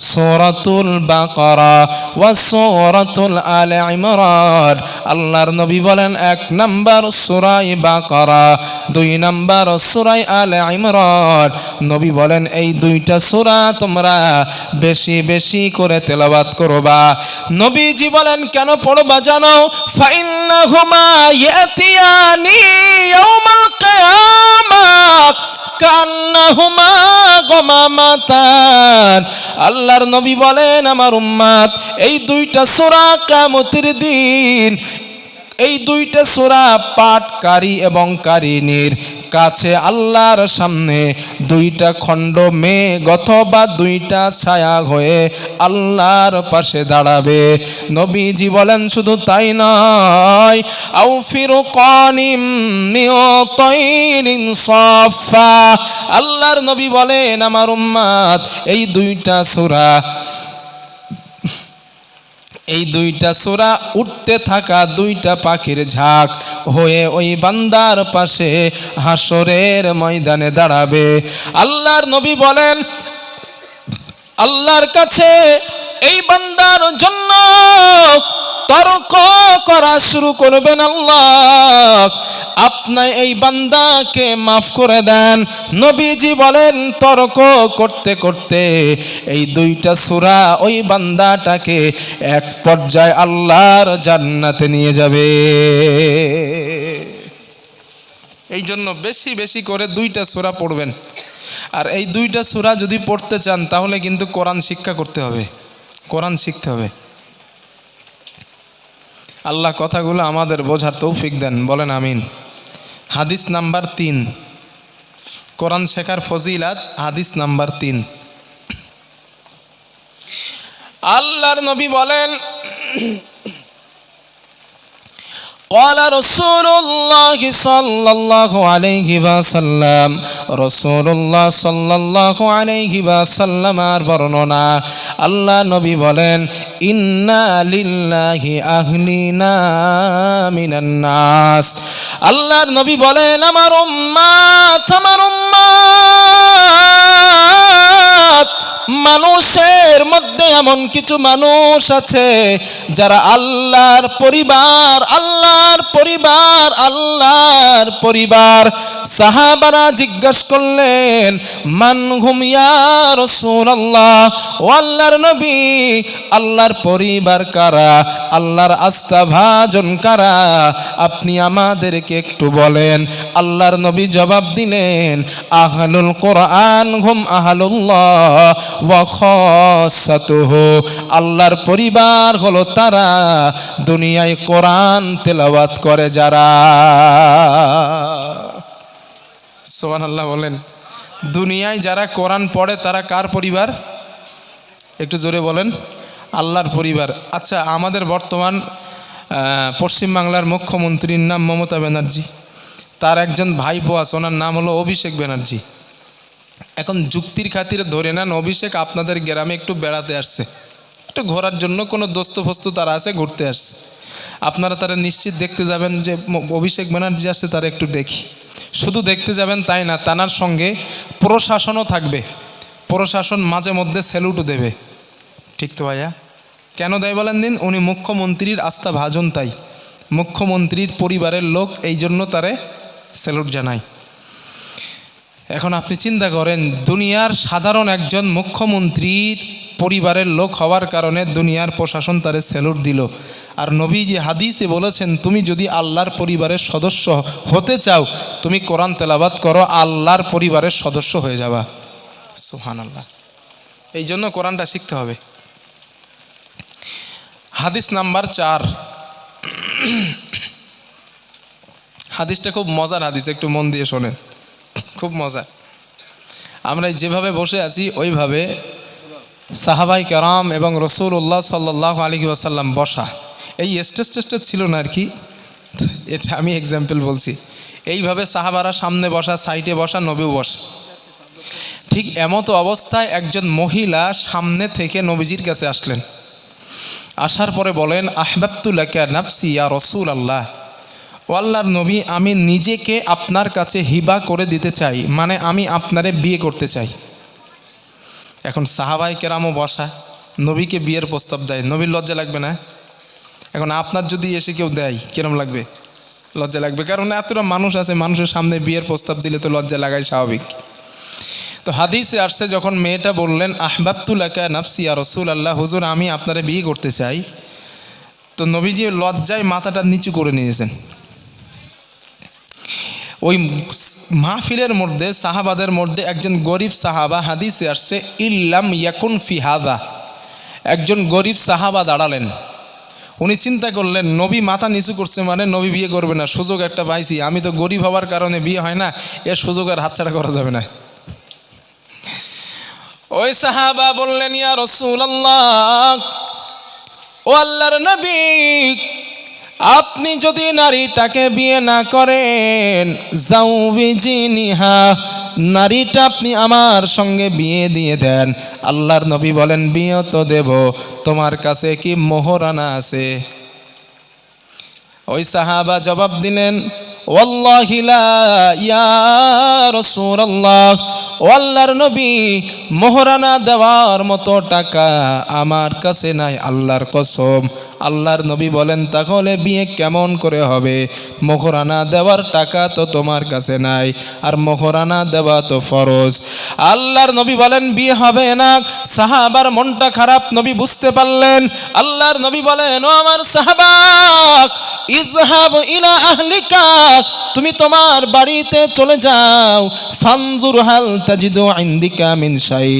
সূরাতুল বাকারা ওয়া সূরাতুল আলে ইমরান। আল্লাহর নবী বলেন 1 নাম্বার সূরা বাকারা, 2 নাম্বার সূরা আলে ইমরান। নবী বলেন এই দুইটা সূরা তোমরা বেশি বেশি করে তেলাওয়াত করবা। নবীজি বলেন কেন পড়বা জানো? ফাইন্নাহুমা ইয়াতিয়ানি ইয়াউমাল কিয়ামাহ কান্নাহুমা গামামাতান। আল্লাহর নবী বলেন আমার উম্মত এই দুইটা সূরা কিয়ামতের দিন, এই দুইটা সূরা পাঠকারী এবং কারিনীর কাছে আল্লাহর সামনে দুইটা খণ্ড মেঘ অথবা দুইটা ছায়া হয়ে আল্লাহর পাশে দাঁড়াবে। নবীজি বলেন শুধু তাই নয়, আও ফিরকানিম মিয়াতাইরিন সাফা। আল্লাহর নবী বলেন আমার উম্মত এই দুইটা সূরা, এই দুইটা সূরা উঠতে থাকা দুইটা পাখির ঝাঁক হয়ে ওই বান্দার পাশে হাসরের ময়দানে দাঁড়াবে। আল্লাহর নবী বলেন আল্লাহর কাছে এই বান্দার জন্য তর্ক করা শুরু করবেন, আল্লাহ আপনি এই বান্দাকে মাফ করে দেন। নবীজি বলেন তর্ক করতে করতে এই দুইটা সূরা ওই বান্দাটাকে এক পর্যায়ে আল্লাহর জান্নাতে নিয়ে যাবে। এই জন্য বেশি বেশি করে দুইটা সূরা পড়বেন। আর এই দুইটা সূরা যদি পড়তে চান তাহলে কিন্তু কোরআন শিক্ষা করতে হবে, কোরআন শিখতে হবে। আল্লাহ কথাগুলো আমাদের বোঝার তৌফিক দেন, বলেন আমিন। হাদিস নাম্বার 3, কোরআন শেখার ফজিলাত, হাদিস নাম্বার 3। আল্লাহর নবী বলেন قال رسول الله صلى الله عليه وسلم, রাসূলুল্লাহ সাল্লাল্লাহু আলাইহি ওয়াসাল্লাম আর বর্ণনা আল্লাহ নবী বলেন ইন্না লিল্লাহি আহলিনা মিনান নাস। আল্লাহর নবী বলেন আমার উম্মত, আমার উম্মত মানুষের মধ্যে এমন কিছু মানুষ আছে যারা আল্লাহর পরিবার, আল্লাহর পরিবার, আল্লাহর পরিবার। সাহাবারা জিজ্ঞাসা করলেন মান হুম ইয়া রাসূলুল্লাহ, ও আল্লাহর নবী আল্লাহর পরিবার কারা, আল্লাহর আস্থাভাজন কারা, আপনি আমাদেরকে একটু বলেন। আল্লাহর নবী জবাব দিলেন আহলুল কোরআন হুম আহলুল্লাহ ওয়া খাসাতুহু, আল্লাহর পরিবার হলো তারা দুনিয়ায় কোরআন তেলাওয়াত করে যারা। সুবহানাল্লাহ বলেন। দুনিয়ায় যারা কোরআন পড়ে তারা কার পরিবার? একটু জোরে বলেন। আল্লাহর পরিবার। আচ্ছা, আমাদের বর্তমান পশ্চিমবাংলার মুখ্যমন্ত্রীর নাম মমতা ব্যানার্জি, তার একজন ভাইপো আছে, ওনার নাম হলো অভিষেক ব্যানার্জি। এখন যুক্তির খাতিরে ধরে নেন অভিষেক আপনাদের গ্রামে একটু বেড়াতে আসছে, একটু ঘোরার জন্য কোনো দোস্ত ফস্ত তারা আছে, ঘুরতে আসছে। আপনারা তারা নিশ্চিত দেখতে যাবেন যে অভিষেক ব্যানার্জি আসছে, তারা একটু দেখি। শুধু দেখতে যাবেন তাই না, তানার সঙ্গে প্রশাসনও থাকবে। প্রশাসন মাঝে মধ্যে স্যালুটও দেবে, ঠিক তো ভাইয়া? কেন দেয় বলেন দিন? উনি মুখ্যমন্ত্রীর আস্থা ভাজন, তাই মুখ্যমন্ত্রীর পরিবারের লোক, এই জন্য তারে স্যালুট জানায়। এখন আপনি চিন্তা করেন দুনিয়ার সাধারণ একজন মুখ্যমন্ত্রীর পরিবারের লোক হওয়ার কারণে দুনিয়ার প্রশাসন তারে স্যালুট দিল। আর নবীজি হাদিসে বলেছেন তুমি যদি আল্লাহর পরিবারের সদস্য হতে চাও তুমি কোরআন তেলাওয়াত করো, আল্লাহর পরিবারের সদস্য হয়ে যাবা। সুবহানাল্লাহ। এই জন্য কোরআনটা শিখতে হবে। হাদিস নাম্বার 4, হাদিসটা খুব মজার হাদিস, একটু মন দিয়ে শোনেন, খুব মজা। আমরা যেভাবে বসে আছি ওইভাবে সাহাবাই কেরাম এবং রাসূলুল্লাহ সাল্লাল্লাহু আলাইহি ওয়াসাল্লাম বসা। এই স্টেজ ছিল না আর কি, এটা আমি এক্সাম্পল বলছি। এইভাবে সাহাবারা সামনে বসা, সাইডে বসা, নবীও বসা। ঠিক এমতো অবস্থায় একজন মহিলা সামনে থেকে নবীজির কাছে আসলেন। আসার পরে বলেন আহবাবতু লাকা নাফসি ইয়া রাসূলুল্লাহ, ও আল্লাহর নবী আমি নিজেকে আপনার কাছে হিবা করে দিতে চাই, মানে আমি আপনারে বিয়ে করতে চাই। এখন সাহাবায়ে কেরামও বসা, নবীকে বিয়ের প্রস্তাব দেয়, নবীর লজ্জা লাগবে না? এখন আপনার যদি এসে কেউ দেয় কিরম লাগবে? লজ্জা লাগবে, কারণ এতটা মানুষ আছে, মানুষের সামনে বিয়ের প্রস্তাব দিলে তো লজ্জা লাগাই স্বাভাবিক। তো হাদিসে আসছে যখন মেয়েটা বললেন আহবাবতু লাকা নাফসি ইয়া রাসূলুল্লাহ, হুজুর আমি আপনারে বিয়ে করতে চাই, তো নবীজি লজ্জায় মাথাটা নিচু করে নিয়েছেন। ওই মাহফিলের মধ্যে সাহাবাদের মধ্যে একজন গরিব সাহাবা, হাদিসে আসছে ইল্লাম ইয়াকুন ফি হাযা, একজন গরিব সাহাবা দাঁড়ালেন। উনি চিন্তা করলেন নবী মাথা নিচু করছে মানে নবী বিয়ে করবে না, সুযোগ একটা পাইছি, আমি তো গরিব হওয়ার কারণে বিয়ে হয় না, এর সুযোগ আর হাতছাড়া করা যাবে না। ওই সাহাবা বললেন ইয়া রাসূলুল্লাহ, ও আল্লাহর নবী, আপনি যদি নারীটাকে বিয়ে না করেন, জাউবিজিনিহা, নারীটা আপনি আমার সঙ্গে বিয়ে দিয়ে দেন। আল্লাহর নবী বলেন বিয়ে তো দেব, তোমার কাছে কি মোহরানা আছে? ওই সাহাবা জবাব দিলেন ওয়াল্লাহি লা ইয়া রাসূলুল্লাহ, ও আল্লাহর নবী, মোহরানা দেওয়ার মতো টাকা আমার কাছে নাই, আল্লাহর কসম। আল্লাহর নবী বলেন তাহলে বিয়ে কেমন করে হবে? মোহরানা দেওয়ার টাকা তো তোমার কাছে নাই, আর মোহরানা দেওয়া তো ফরজ। আল্লাহর নবী বলেন বিয়ে হবে না। সাহাবার মনটা খারাপ, নবী বুঝতে পারলেন। আল্লাহর নবী বলেন ও আমার সাহাবা, ইযহাব ইলা আহলিকা, তুমি তোমার বাড়িতে চলে যাও। ফানজুর হাল তাজিদু ইনদিকা মিন শাই,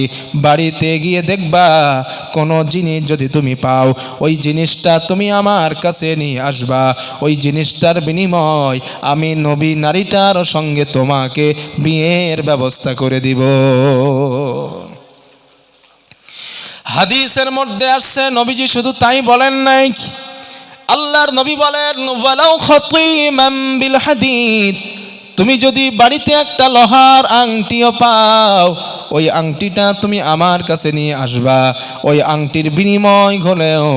বাড়িতে গিয়ে দেখবা কোনো জিনিস যদি তুমি পাও, ওই জিনিসটা তুমি আমার কাছে নিয়ে আসবা। ওই জিনিসটার বিনিময় আমি নবী নারীটার সঙ্গে তোমাকে বিয়ের ব্যবস্থা করে দিব। হাদিসের মধ্যে আসছে নবীজি শুধু তাই বলেন নাই, আল্লাহর নবী বলেন ওয়ালাউ খাতিমান বিল হাদিদ, তুমি যদি বাড়িতে একটা লোহার আংটিও পাও, ওই আংটিটা তুমি আমার কাছে নিয়ে আসবা। ওই আংটির বিনিময় হলেও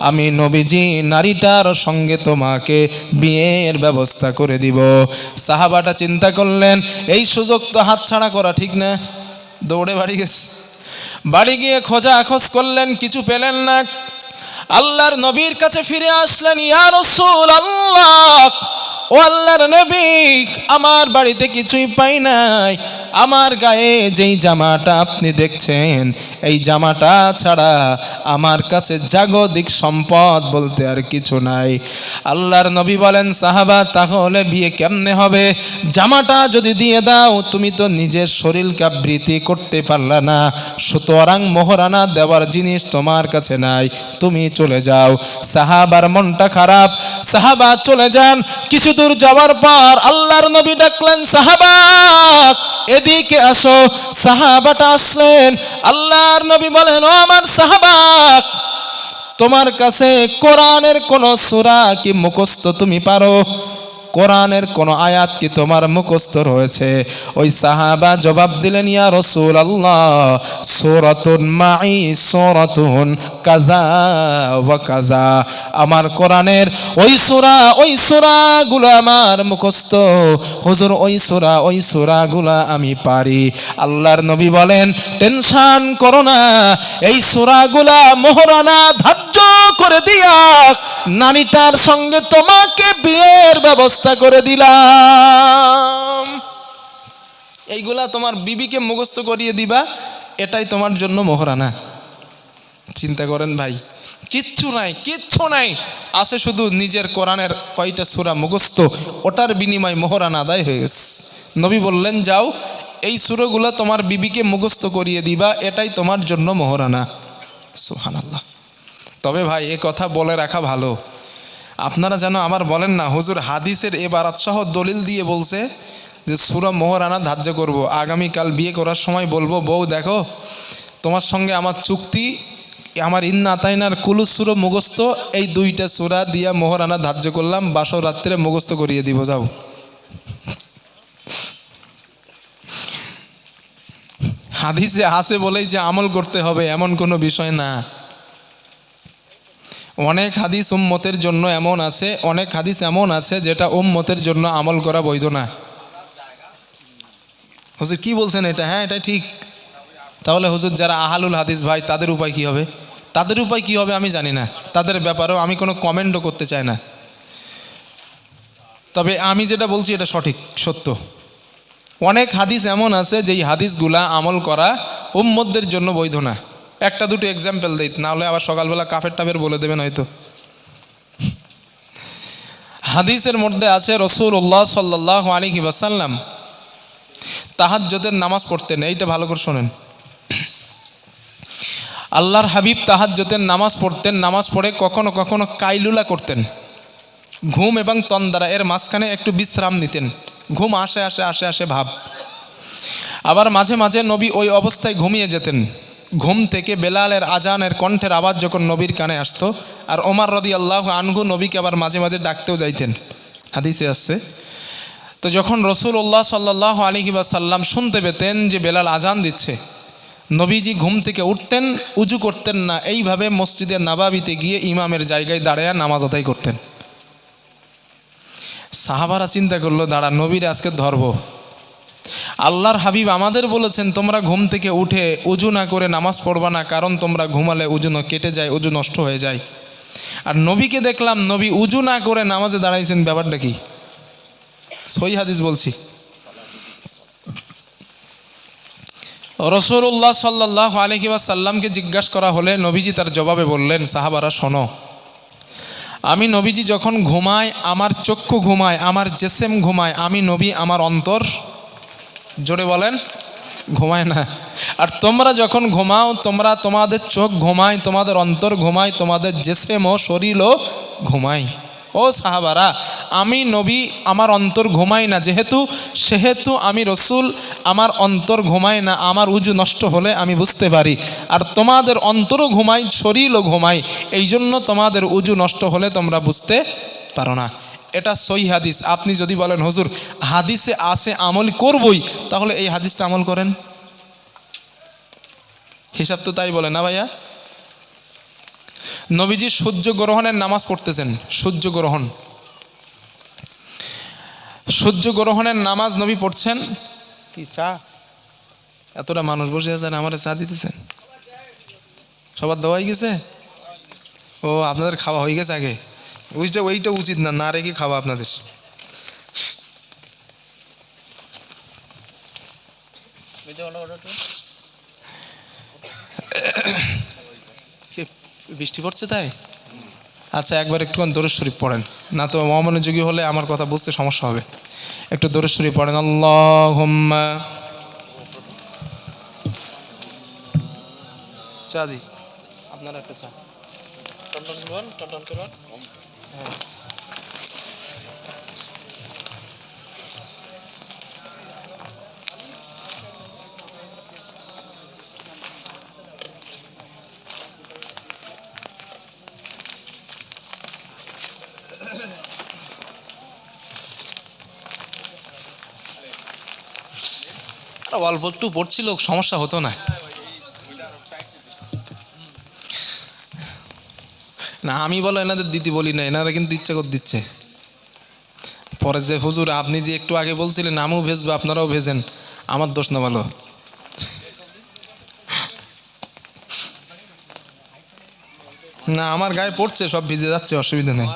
আমি নবীজি নারীটার সঙ্গে তোমাকে বিয়ের ব্যবস্থা করে দিব। সাহাবাটা চিন্তা করলেন এই সুযোগ তো হাতছাড়া করা ঠিক না, দৌড়ে বাড়ি গেছে। বাড়ি গিয়ে খোঁজ করলেন, কিছু পেলেন না। আল্লাহর নবীর কাছে ফিরে আসলেন, ইয়া রাসূলুল্লাহ, ও আল্লাহর নবী, আমার বাড়িতে কিছুই পাই নাই, আমার গায়ে যেই জামাটা আপনি দেখছেন, এই জামাটা ছাড়া আমার কাছে জাগতিক সম্পদ বলতে আর কিছু নাই। আল্লাহর নবী বলেন সাহাবা তাহলে বিয়ে কেমনে হবে? জামাটা যদি দিয়ে দাও, তুমি তো নিজের শরীরকে আবৃত্তি করতে পারলা না, সুতরাং মোহরানা দেওয়ার জিনিস তোমার কাছে নাই, তুমি চলে যাও। সাহাবার মনটা খারাপ, সাহাবা চলে যান। কিছু দূর যাওয়ার পর আল্লাহর নবী ডাকলেন সাহাবা এদিকে আসো। সাহাবাটা আসলেন। আল্লাহর নবী বলেন ও আমার সাহাবা, তোমার কাছে কোরআনের কোন সূরা কি মুখস্থ তুমি পারো? কোরআনের কোন আয়াত কি তোমার মুখস্থ রয়েছে? ওই সাহাবা জবাব দিলেন ইয়া রাসূলুল্লাহ, সূরাতুন মাই সূরাতুন কাযা ওয়া কাযা, আমার কোরআনের ওই সূরাগুলো আমার মুখস্থ হুজুর, ওই সূরাগুলো আমি পারি। আল্লাহর নবী বলেন টেনশন করো না, এই সূরাগুলো মোহরানা ধার্য করে দিয়া নারীটার সঙ্গে তোমাকে বিয়ের ব্যবস্থা করে দিলাম। এইগুলা তোমার বিবিকে মুখস্থ করিয়ে দিবা, এটাই তোমার জন্য মোহরানা। চিন্তা করেন ভাই, কিচ্ছু নাই, আছে শুধু নিজের কোরআনের কয়টা সূরা মুখস্থ, ওটার বিনিময় মোহরানা আদায় হয়ে গেছে। নবী বললেন যাও, এই সূরাগুলো তোমার বিবিকে মুখস্থ করিয়ে দিবা, এটাই তোমার জন্য মোহরানা। সুবহানাল্লাহ। তবে ভাই এ কথা বলে রাখা ভালো, আপনারা যেন আবার বলেন না হুজুর হাদিসের এবারাত সহ দলিল দিয়ে বলছে যে সূরা মোহরানা ধার্য করব, আগামীকাল বিয়ে করার সময় বলবো বউ দেখো তোমার সঙ্গে আমার চুক্তি, আমার ইন্না তাইনার কুলু সূরা মুখস্থ, এই দুইটা সূরা দিয়া মোহরানা ধার্য করলাম, বাসর রাত্রে মুখস্থ করিয়ে দিব, যাও। হাদিসে আছে বলেই যে আমল করতে হবে এমন কোনো বিষয় না। অনেক হাদিস উম্মতের জন্য এমন আছে, অনেক হাদিস এমন আছে যেটা উম্মতের জন্য আমল করা বৈধ না। হুজুর কি বলছেন এটা? হ্যাঁ এটা ঠিক, তাহলে হুজুর যারা আহালুল হাদিস ভাই তাদের উপায় কি হবে? তাদের উপায় কি হবে আমি জানি না, তাদের ব্যাপারেও আমি কোনো কমেন্টও করতে চাই না। তবে আমি যেটা বলছি এটা সঠিক সত্য। অনেক হাদিস এমন আছে যেই হাদিসগুলা আমল করা উম্মতদের জন্য বৈধ না। একটা দুটো এক্সাম্পল দেই, না হলে আবার সকালবেলা কাফের টাফের বলে দেবেন হয়তো। হাদিসের মধ্যে আছে রাসূলুল্লাহ সাল্লাল্লাহু আলাইহি ওয়াসাল্লাম তাহাজ্জুদের নামাজ পড়তেন। এইটা ভালো করে শোনেন। আল্লাহর হাবিব তাহাজ্জুদের নামাজ পড়তেন। নামাজ পড়ে কখনো কখনো কাইলুলা করতেন, ঘুম এবং তন্দ্রা এর মাঝখানে একটু বিশ্রাম নিতেন। ঘুম আসে আসে আসে আসে ভাব। আবার মাঝে মাঝে নবী ওই অবস্থায় ঘুমিয়ে যেতেন। ঘুম থেকে বেলালের আজানের কণ্ঠের আওয়াজ যখন নবীর কানে আসতো, আর ওমর রাদিয়াল্লাহু আনহু নবীকে আবার মাঝে মাঝে ডাকতেও যাইতেন, হাদিসে আসছে। তো যখন রাসূলুল্লাহ সাল্লাল্লাহু আলাইহি ওয়াসাল্লাম শুনতে পেতেন যে বেলাল আজান দিচ্ছে, নবীজি ঘুম থেকে উঠতেন, উজু করতেন না, এইভাবে মসজিদের নাবাবিতে গিয়ে ইমামের জায়গায় দাঁড়ায় নামাজ আদায় করতেন। সাহাবারা চিন্তা করলো, দাঁড়া, নবীর আজকে ধরব। আল্লাহর হাবিব আমাদের বলেছেন তোমরা ঘুম থেকে উঠে উজু না করে নামাজ পড়বা না, কারণ তোমরা ঘুমালে উজু কেটে যায়, উজু নষ্ট হয়ে যায়। আর নবীকে দেখলাম নবী উজু না করে নামাজে দাঁড়াইছেন, ব্যাপারটা কি? সহিহ হাদিস বলছি। রাসূলুল্লাহ সাল্লাল্লাহু আলাইহি ওয়াসাল্লামকে জিজ্ঞাসা করা হলে নবীজি তার জবাবে বললেন, সাহাবারা শোনো, আমি নবীজি যখন ঘুমাই আমার চক্ষু ঘুমায়, আমার জেসেম ঘুমায়, আমি নবী আমার অন্তর, জোরে বলেন, ঘুমায় না। আর তোমরা যখন ঘুমাও তোমরা তোমাদের চোখ ঘুমায়, তোমাদের অন্তর ঘুমায়, তোমাদের জেসেম ও শরীরও ঘুমায়। ও সাহাবারা, আমি নবী আমার অন্তর ঘুমাই না, সেহেতু আমি রসুল আমার অন্তর ঘুমাই না, আমার উজু নষ্ট হলে আমি বুঝতে পারি। আর তোমাদের অন্তরও ঘুমাই, শরীরও ঘুমাই, এই জন্য তোমাদের উজু নষ্ট হলে তোমরা বুঝতে পারো না। এটা সহিহ হাদিস। আপনি যদি বলেন হুজুর হাদিসে আসে আমল করবই, তাহলে এই হাদিসটা আমল করেন। হিসাব তো তাই বলে না ভাইয়া? নবীজি সূর্য গ্রহণের নামাজ পড়তেছেন। সূর্য গ্রহণের নামাজ নবী পড়ছেন। কি চা? এতটা মানুষ বসে আছেন, আমারে চা দিতেছেন? সবার দেওয়া হয়ে গেছে? ও, আপনাদের খাওয়া হয়ে গেছে আগে? ওইটা উচিত না, না রেখে খাওয়া আপনাদের। বৃষ্টি পড়ছে তাই? আচ্ছা, একবার একটুখানি দরুদ শরীফ পড়েন, না তো অমনোযোগী হলে আমার কথা বুঝতে সমস্যা হবে। একটু দরুদ শরীফ পড়েন। আল্লাহুম্মা চা জি, আপনারা একটা চা টন করুন। হ্যাঁ, অল্প একটু পড়ছিল, সমস্যা হতো না। না আমি বলো এনাদের দিতে বলি না, এনারা কিন্তু ইচ্ছা করে দিচ্ছে। পরে যে হুজুর আপনি যে একটু আগে বলছিলেন আমিও ভেজবো, আপনারাও ভেজেন, আমার দোষ না ভালো। না আমার গায়ে পড়ছে, সব ভিজে যাচ্ছে, অসুবিধা নেই।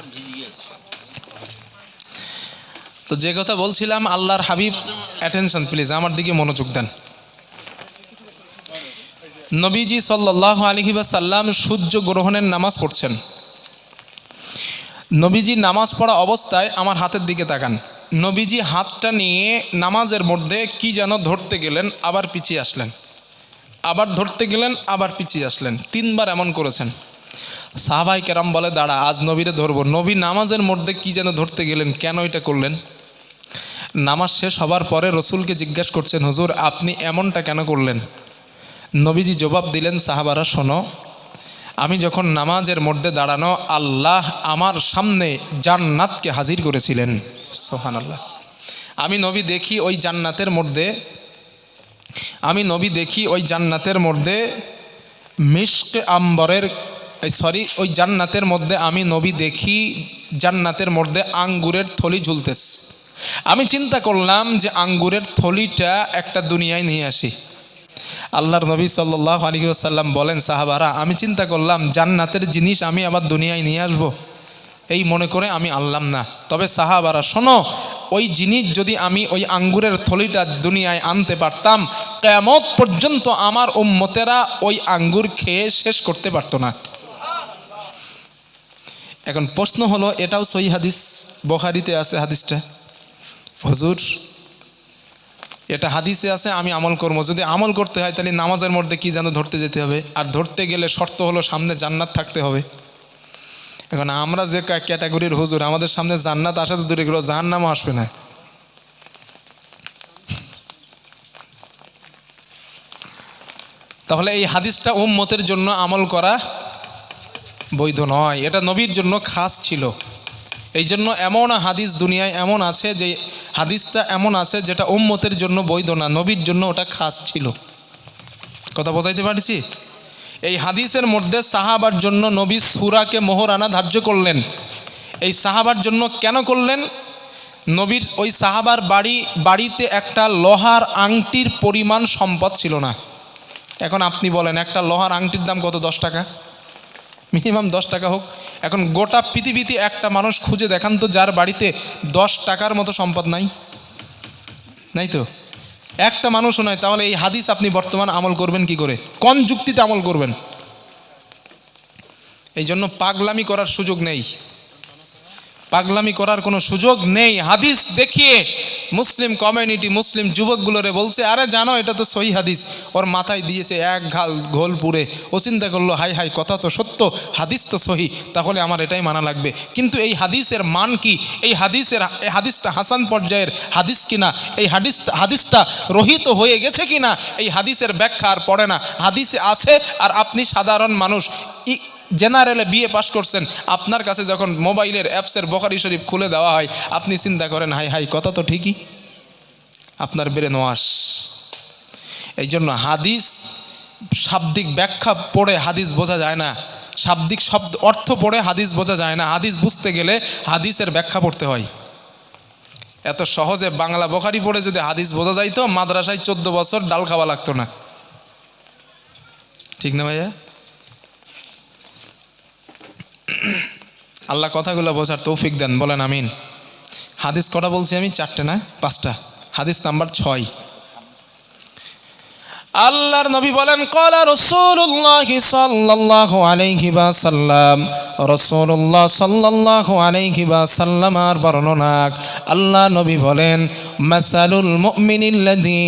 তো যে কথা বলছিলাম, আল্লাহর হাবিব, অ্যাটেনশন প্লিজ, আমার দিকে মনোযোগ দেন। নবীজি সাল্লাল্লাহু আলাইহি ওয়াসাল্লাম সূর্য গ্রহণের নামাজ পড়ছেন। নবীজি নামাজ পড়া অবস্থায় আমার হাতের দিকে তাকান। নবীজি হাতটা নিয়ে নামাজের মধ্যে কি যেন ধরতে গেলেন, আবার পিছিয়ে আসলেন, আবার ধরতে গেলেন, আবার পিছিয়ে আসলেন। 3 বার এমন করেছেন। সাহাবাই কেরাম বলে, দাঁড়া, আজ নবীরে ধরবো। নবী নামাজের মধ্যে কি যেন ধরতে গেলেন, কেন এটা করলেন? নামাজ শেষ হবার পরে রসুলকে জিজ্ঞাসা করছেন, হুজুর আপনি এমনটা কেন করলেন? নবীজি জবাব দিলেন, সাহাবারা শোনো, আমি যখন নামাজের মধ্যে দাঁড়ানো, আল্লাহ আমার সামনে জান্নাতকে হাজির করেছিলেন। সুবহানাল্লাহ। আমি নবী দেখি ওই জান্নাতের মধ্যে মিশক আম্বরের ওই জান্নাতের মধ্যে আমি নবী দেখি জান্নাতের মধ্যে আঙ্গুরের থলি ঝুলতেছে। আমি চিন্তা করলাম যে আঙ্গুরের থলিটা একটা দুনিয়ায় নিয়ে আসি। আল্লাহর নবী সাল্লাল্লাহু আলাইহি ওয়াসাল্লাম বলেন, সাহাবারা আমি চিন্তা করলাম জান্নাতের জিনিস আমি আবার দুনিয়ায় নিয়ে আসব, এই মনে করে আমি আনলাম না। তবে সাহাবারা শোনো, ওই জিনিস যদি আমি ওই আঙ্গুরের থলিটা দুনিয়ায় আনতে পারতাম, কিয়ামত পর্যন্ত আমার উম্মতেরা ওই আঙ্গুর খেয়ে শেষ করতে পারতো না। এখন প্রশ্ন হলো, এটাও সহিহ হাদিস, বুখারীতে আছে হাদিসটা, হুজুর এটা হাদিসে আছে আমি আমল করবো, যদি আমল করতে হয় তাহলে নামাজের মধ্যে কি যেন ধরতে যেতে হবে, আর ধরতে গেলে শর্ত হলো সামনে জান্নাত থাকতে হবে। এখন আমরা যে ক্যাটাগরির হুজুর, আমাদের সামনে জান্নাত আসা তো দূরে গেল, জাহান্নামও আসবে না। তাহলে এই হাদিসটা উম্মতের জন্য আমল করা বৈধ নয়, এটা নবীর জন্য খাস ছিল। এই জন্য এমন হাদিস দুনিয়ায় এমন আছে যে হাদিসটা এমন আছে যেটা উম্মতের জন্য বৈধ না, নবীর জন্য ওটা খাস ছিল। কথা বোঝাইতে পারছি? এই হাদিসের মধ্যে সাহাবার জন্য নবী সূরাকে মোহরানা ধার্য করলেন। এই সাহাবার জন্য কেন করলেন? নবীর ওই সাহাবার বাড়িতে একটা লোহার আংটির পরিমাণ সম্পদ ছিল না। এখন আপনি বলেন একটা লোহার আংটির দাম কত? 10 টাকা, মিনিমাম 10 টাকা হোক। এখন গোটা পৃথিবীতে একটা মানুষ খুঁজে দেখান তো যার বাড়িতে 10 টাকার মতো সম্পদ নাই, নাই তো একটা মানুষও নয়। তাহলে এই হাদিস আপনি বর্তমান আমল করবেন কি করে? কোন যুক্তিতে আমল করবেন? এই জন্য পাগলামি করার সুযোগ নেই, পাগলামি করার কোনো সুযোগ নেই। হাদিস দেখিয়ে মুসলিম কমিউনিটি, মুসলিম যুবকগুলোরে বলছে, আরে জানো এটা তো সহিহ হাদিস, ওর মাথায় দিয়েছে এক ঘোল পুরে। ও চিন্তা করলো, হাই হাই কথা তো সত্য, হাদিস তো সহি, তাহলে আমার এটাই মানা লাগবে। কিন্তু এই হাদিসের মান কি? এই হাদিসটা হাসান পর্যায়ের হাদিস কিনা, এই হাদিসটা রহিত হয়ে গেছে কিনা, এই হাদিসের ব্যাখ্যা আর পড়ে না। হাদিসে আছে, আর আপনি সাধারণ মানুষ জেনারেলে বিএ পাস করছেন, আপনার কাছে যখন মোবাইলের অ্যাপসের বুখারী শরীফ খুলে দেওয়া হয়, আপনি চিন্তা করেন হাই হাই কথা তো ঠিকই, আপনার ব্রেন ওয়াশ। এই জন্য হাদিস শাব্দিক ব্যাখ্যা পড়ে হাদিস বোঝা যায় না, শাব্দিক শব্দ অর্থ পড়ে হাদিস বোঝা যায় না। হাদিস বুঝতে গেলে হাদিসের ব্যাখ্যা পড়তে হয়। এত সহজে বাংলা বুখারী পড়ে যদি হাদিস বোঝা যাইতো, মাদ্রাসায় 14 বছর ডাল খাওয়া লাগতো না। ঠিক না ভাইয়া? আল্লাহ কথাগুলো বোঝার তৌফিক দেন, বলেন আমিন। হাদিস কটা বলছি আমি? 4টে না 5টা। হাদিস নাম্বার 6। আল্লাহর নবী বলেন, ক্বালা রাসূলুল্লাহ সাল্লাল্লাহু আলাইহি ওয়াসাল্লাম, রাসূলুল্লাহ সাল্লাল্লাহু আলাইহি ওয়াসাল্লামের বর্ণনা, আল্লাহ নবী বলেন, মাসালুল মুমিনিল্লাযী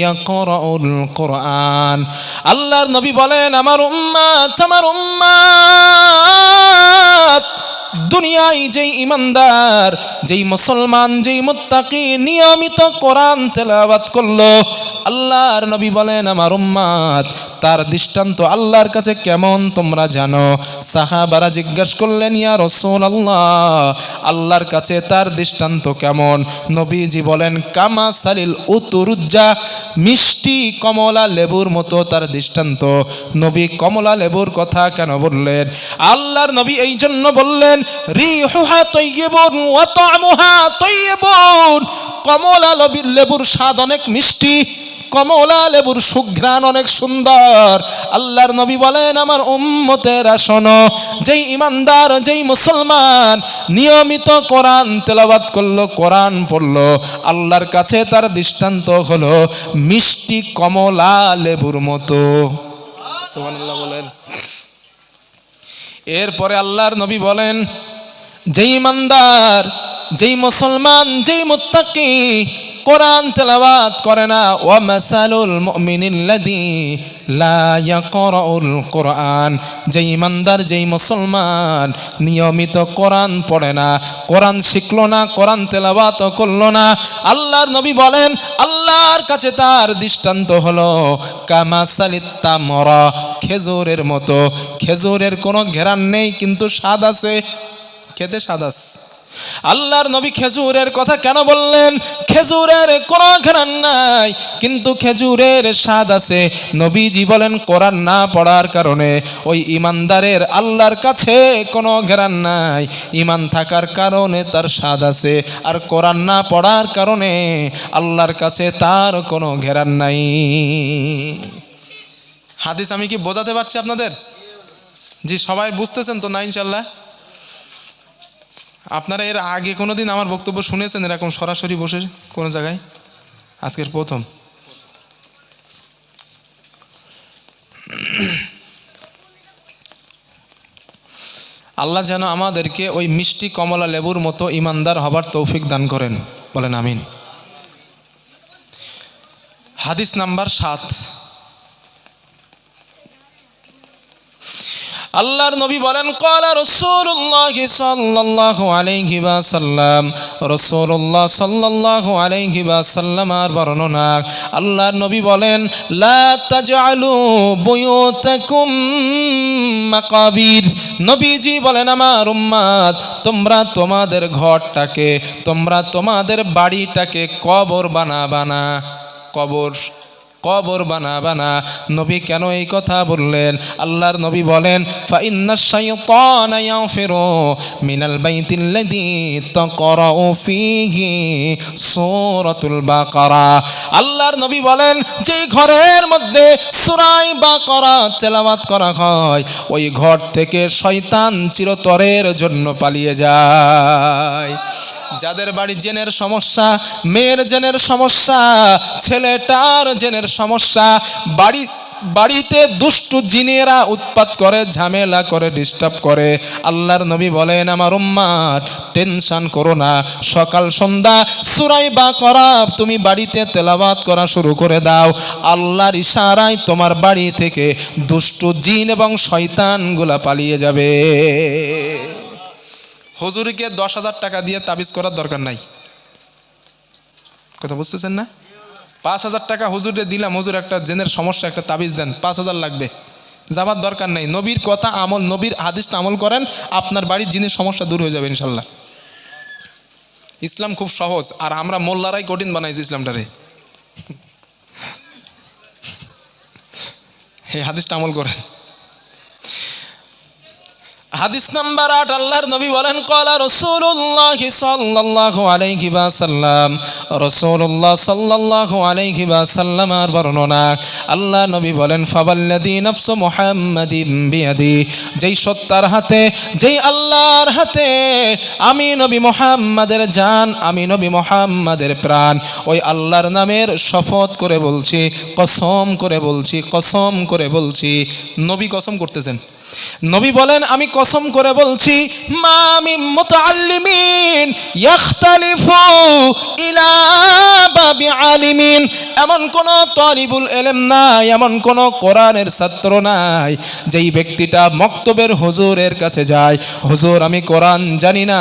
ইয়াকরাউল কুরআন। আল্লাহর নবী বলেন, আমার উম্মত দুনিয়ায় যেই ইমানদার, যেই মুসলমান, যেই মুত্তাকি নিয়মিত কোরআন তেলাওয়াত করলো, আল্লাহর নবী বলেন আমার উম্মত তার দৃষ্টান্ত আল্লাহর কাছে কেমন তোমরা জানো? সাহাবারা জিজ্ঞাসা করলেন, ইয়া রাসূলুল্লাহ, আল্লাহর কাছে তার দৃষ্টান্ত কেমন? নবীজি বলেন, কামা সালিল উতুরুজ্জা, মিষ্টি কমলা লেবুর মতো তার দৃষ্টান্ত। নবী কমলা লেবুর কথা কেন বললেন? আল্লাহর নবী এই জন্য বললেন, রিহুহা তাইয়্যিবুন ওয়া তা'মুহা তাইয়্যিবুন, কমলা লেবুর স্বাদ অনেক মিষ্টি, কমলা লেবুর সুঘ্রাণ অনেক সুন্দর। আল্লাহর নবী বলেন, আমার উম্মতেরা শোনো, যেই ইমানদার, যেই মুসলমান নিয়মিত কোরআন তেলাওয়াত করলো, কোরআন পড়লো, আল্লাহর কাছে তার দৃষ্টান্ত হলো মিষ্টি কমলা লেবুর মতো। সুবহানাল্লাহ বলেন। এরপরে আল্লাহর নবী বলেন, যেই ইমানদার, যেই মুসলমান, যেই মুত্তাকি কোরআন তেলাওয়াত করে না, ওয়া মাসালুল মুমিনিল্লাযী লা ইয়াকরাউল কুরআন, যেই ইমানদার, যেই মুসলমান নিয়মিত কোরআন পড়ে না, কোরআন শিখলো না, কোরআন তেলাওয়াত করলো না, আল্লাহর নবী বলেন আল্লাহর কাছে তার দৃষ্টান্ত হলো কামাসালিত তামরা, খেজুরের মতো। খেজুরের কোনো ঘ্রাণ নেই কিন্তু স্বাদ আছে, খেতে স্বাদ আছে। আল্লাহর নবী খেজুরের কথা কেন বললেন? খেজুরের কোনো ঘ্রাণ নাই, কিন্তু খেজুরের স্বাদ আছে। নবীজি বলেন কোরআন না পড়ার কারণে ওই ইমানদারের আল্লাহর কাছে কোনো ঘ্রাণ নাই, ইমান থাকার কারণে তার স্বাদ আছে। আর কোরআন না পড়ার কারণে আল্লাহর কাছে তার কোনো ঘ্রাণ নাই। হাদিস আমি কি বোঝাতে পারছি আপনাদের? জি, সবাই বুঝতেছেন তো না ইনশাল্লাহ? আপনারা এর আগে কোনো দিন আমার বক্তব্য শুনেছেন এরকম সরাসরি বসে কোনো জায়গায়? আজকের প্রথম। আল্লাহ যেন আমাদেরকে ওই মিষ্টি কমলা লেবুর মতো ইমানদার হবার তৌফিক দান করেন, বলেন আমিন। হাদিস নাম্বার 7। আল্লাহর নবী বলেন ক্বালা রাসূলুল্লাহ সাল্লাল্লাহু আলাইহি ওয়াসাল্লাম, রাসূলুল্লাহ সাল্লাল্লাহু আলাইহি ওয়াসাল্লামের বর্ণনা, আল্লাহর নবী বলেন লা তাজআলু বুয়ুতাকুম মাকাবির। নবীজি বলেন আমার উম্মত, তোমরা তোমাদের ঘরটাকে, তোমরা তোমাদের বাড়িটাকে কবর বানাবা না। কবর বানাবা না। নবী কেন এই কথা বললেন? আল্লাহর নবী বলেন ফাইন্নাশ শাইতানা ইয়াফিরু মিনাল বাইতিল্লাযী তাকরাউ ফীহি সূরাতুল বাকারা। আল্লাহর নবী বলেন যেই ঘরের মধ্যে সূরা বাকারা তেলাওয়াত করা হয় ওই ঘর থেকে শয়তান চিরতরের জন্য পালিয়ে যায়। যাদের বাড়ি জেনের সমস্যা, মেয়ের জেনের সমস্যা, ছেলেটার জেনের সমস্যা, বাড়িতে দুষ্টু জিনেরা উৎপাত করে, ঝামেলা করে, ডিস্টার্ব করে, আল্লাহর নবী বলেন আমার উম্মত টেনশন করো না, সকাল সন্ধ্যা সূরা বাকারা তুমি বাড়িতে তেলাওয়াত করা শুরু করে দাও। আল্লাহর ইশারায় তোমার বাড়ি থেকে দুষ্টু জিন এবং শয়তানগুলা পালিয়ে যাবে। হুজুরকে 10,000 টাকা দিয়ে তাবিজ করার দরকার নাই। কথা বুঝতেছেন না? 5,000 টাকা হুজুরে দিলাম, হুজুর একটা জেনের সমস্যা একটা তাবিজ দেন, 5,000 লাগবে, যাবার দরকার নাই। নবীর কথা আমল, নবীর হাদিসটা আমল করেন, আপনার বাড়ির জিনের সমস্যা দূর হয়ে যাবে ইনশাল্লাহ। ইসলাম খুব সহজ, আর আমরা মোল্লারাই কঠিন বানাইছি ইসলামটারে। এই হাদিসটা আমল করেন। হাদিস নাম্বার 8, আল্লাহর নবী বলেন ক্বালা রাসূলুল্লাহ সাল্লাল্লাহু আলাইহি ওয়াসাল্লাম, রাসূলুল্লাহ সাল্লাল্লাহু আলাইহি ওয়াসাল্লামের বর্ণনা, আল্লাহ নবী বলেন ফাওয়াল্লাযী নাফসু মুহাম্মাদিন বিয়াদি, যেই সত্তার হাতে, যেই আল্লাহর হাতে আমি নবী মুহাম্মাদের জান, আমি নবী মুহাম্মাদের প্রাণ, ওই আল্লাহর নামের শপথ করে বলছি, কসম করে বলছি, কসম করে বলছি। নবী কসম করতেছেন। নবী বলেন আমি কসম করে বলছি মা মিন মুতাআল্লিমিন ইখতালিফু ইলা বাবি আলিমিন, এমন কোন তালিবুল ইলম নাই, এমন কোন কোরআনের ছাত্র নাই যেই ব্যক্তিটা মক্তবের হুজুরের কাছে যায়, হুজুর আমি কোরআন জানি না,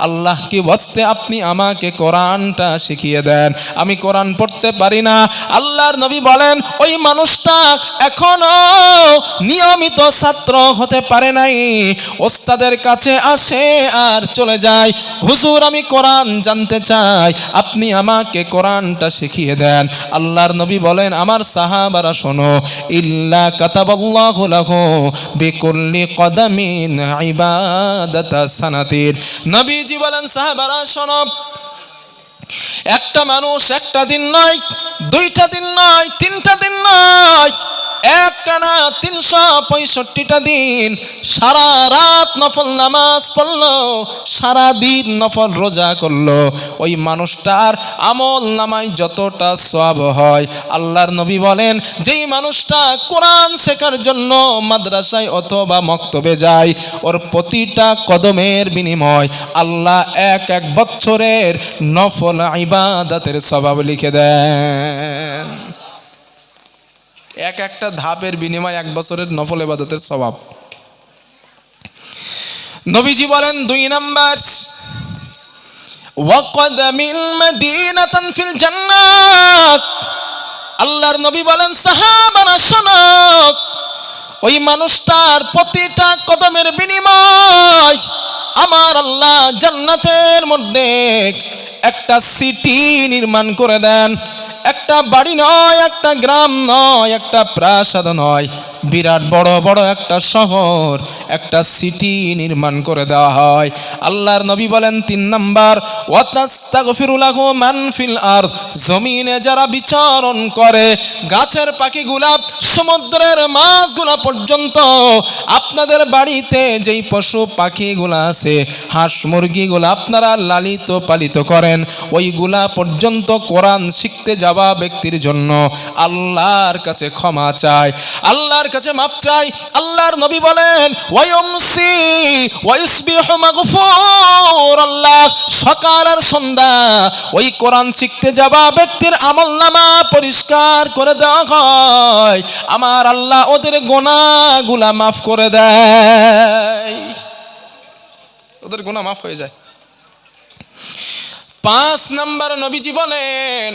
আল্লাহ কি ওয়াস্তে আপনি আমাকে কোরআনটা শিখিয়ে দেন, আমি কোরআন পড়তে পারি না। আল্লাহর নবী বলেন ওই মানুষটা এখনো নিয়মিত ছাত্র হতে পারে নাই, ওস্তাদের কাছে আসে আর চলে যায়, হুজুর আমি কোরআন জানতে চাই, আপনি আমাকে কোরআনটা শিখিয়ে দেন। আল্লাহর নবী বলেন আমার সাহাবারা শোনো, ইল্লা কাতাবাল্লাহু লাহু বিকুল্লি কদামিন ইবাদাতা সানাতিন। নবীজি বলেন সাহাবারা শোনো, একটা মানুষ একটা দিন নয়, দুইটা দিন নয়, তিনটা দিন নয়, একটানা 365টা দিন সারা রাত নফল নামাজ পড়লো, সারা দিন নফল রোজা করলো, ওই মানুষটার আমল নামায় যতটা সওয়াব হয়, আল্লাহর নবী বলেন যেই মানুষটা কোরআন শেখার জন্য মাদ্রাসায় অথবা মক্তবে যায়, ওর প্রতিটা কদমের বিনিময় আল্লাহ এক বছরের নফল ইবাদতের সওয়াব লিখে দেন। একটা ধাপের বিনিময় 1 বছরের নফল ইবাদতের সওয়াব। নবীজি বলেন 2 নাম্বার, ওয়াকদামিল মাদিনাতান ফিল জান্নাত। আল্লাহর নবী বলেন সাহাবারা শোনো, ওই মানুষটার প্রতিটা কদমের বিনিময় আমার আল্লাহ জান্নাতের মধ্যে একটা সিটি নির্মাণ করে দেন। একটা বাড়ি নয়, একটা গ্রাম নয়, একটা প্রাসাদ নয়, বিরাট বড় বড় একটা শহর, একটা সিটি নির্মাণ করে দেওয়া হয়। আল্লাহর নবী বলেন 3 নাম্বার, ওয়াতাস্তাগফিরু লাহু মান ফিল আরদ, জমিনে যারা বিচরণ করে, গাছের পাখিগুলা, সমুদ্রের মাছগুলা পর্যন্ত, আপনাদের বাড়িতে যেই পশু পাখিগুলা আছে, হাঁস মুরগিগুলা আপনারা লালিত পালিত করেন, ওইগুলা পর্যন্ত কোরআন শিখতে যাওয়া ব্যক্তির জন্য আল্লাহর কাছে ক্ষমা চায়, আল্লাহর কাছে মাপ চাই। আল্লাহর নবী বলেন ওয়ায়ুমসি ওয়ায়ুসবিহু মাগফুরাল্লাহ, সকাল আর সন্ধ্যা ওই কোরআন শিখতে যাওয়া ব্যক্তির আমলনামা পরিষ্কার করে দেওয়া হয়, আমার আল্লাহ ওদের গুনাহগুলা মাফ করে দেয়, ওদের গুনাহ মাফ হয়ে যায়। 5 নাম্বার নবীজি বলেন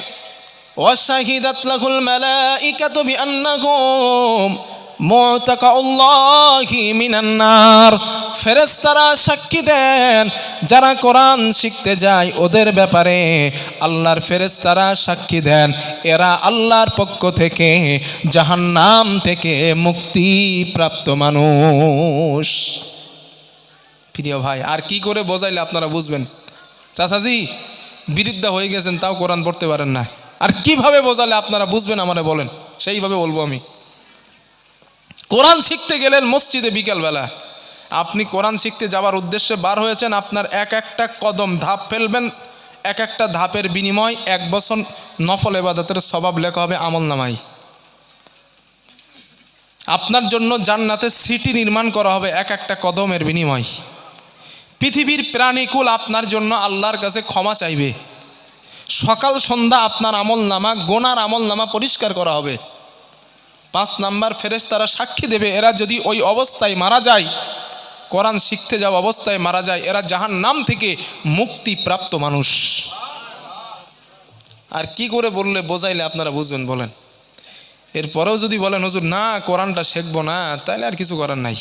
ওয়াশাহিদাত লাহুল মালাইকাতু বিআন্নাহুম মুতাকাউল্লাহি মিনান নার, ফেরেশতারা সাক্ষী দেন যারা কোরআন শিখতে যায় ওদের ব্যাপারে আল্লাহর ফেরেশতারা সাক্ষী দেন এরা আল্লাহর পক্ষ থেকে জাহান্নাম থেকে মুক্তি প্রাপ্ত মানুষ। প্রিয় ভাই, আর কি করে বোঝাইলে আপনারা বুঝবেন? চাচাজি বিরুদ্ধা হয়ে গেছেন, তাও কোরআন পড়তে পারেন না, আর কিভাবে বোঝালে আপনারা বুঝবেন আমারে বলেন, সেইভাবে বলবো আমি। কোরআন শিখতে গেলেন মসজিদে বিকালবেলা, আপনি কোরআন শিখতে যাওয়ার উদ্দেশ্যে বার হয়েছেন, আপনার এক একটা কদম ধাপ ফেলবেন, এক একটা ধাপের বিনিময় 1 বছর নফল ইবাদতের সওয়াব লেখা হবে আমলনামায়। আপনার জন্য জান্নাতে সিটি নির্মাণ করা হবে এক একটা কদমের বিনিময়। পৃথিবীর প্রাণীকুল আপনার জন্য আল্লাহর কাছে ক্ষমা চাইবে, সকাল সন্ধ্যা আপনার আমলনামা, গোনার আমলনামা পরিষ্কার করা হবে। 5 নাম্বার, ফেরেশতারা সাক্ষী দেবে এরা যদি ওই অবস্থায় মারা যায়, কোরআন শিখতে যাওয়া অবস্থায় মারা যায়, এরা জাহান্নাম থেকে মুক্তি প্রাপ্ত মানুষ। আর কি করে বললে বোঝাইলে আপনারা বুঝবেন বলেন? এরপরেও যদি বলেন হুজুর না কোরআনটা শিখবো না, তাহলে আর কিছু করার নাই।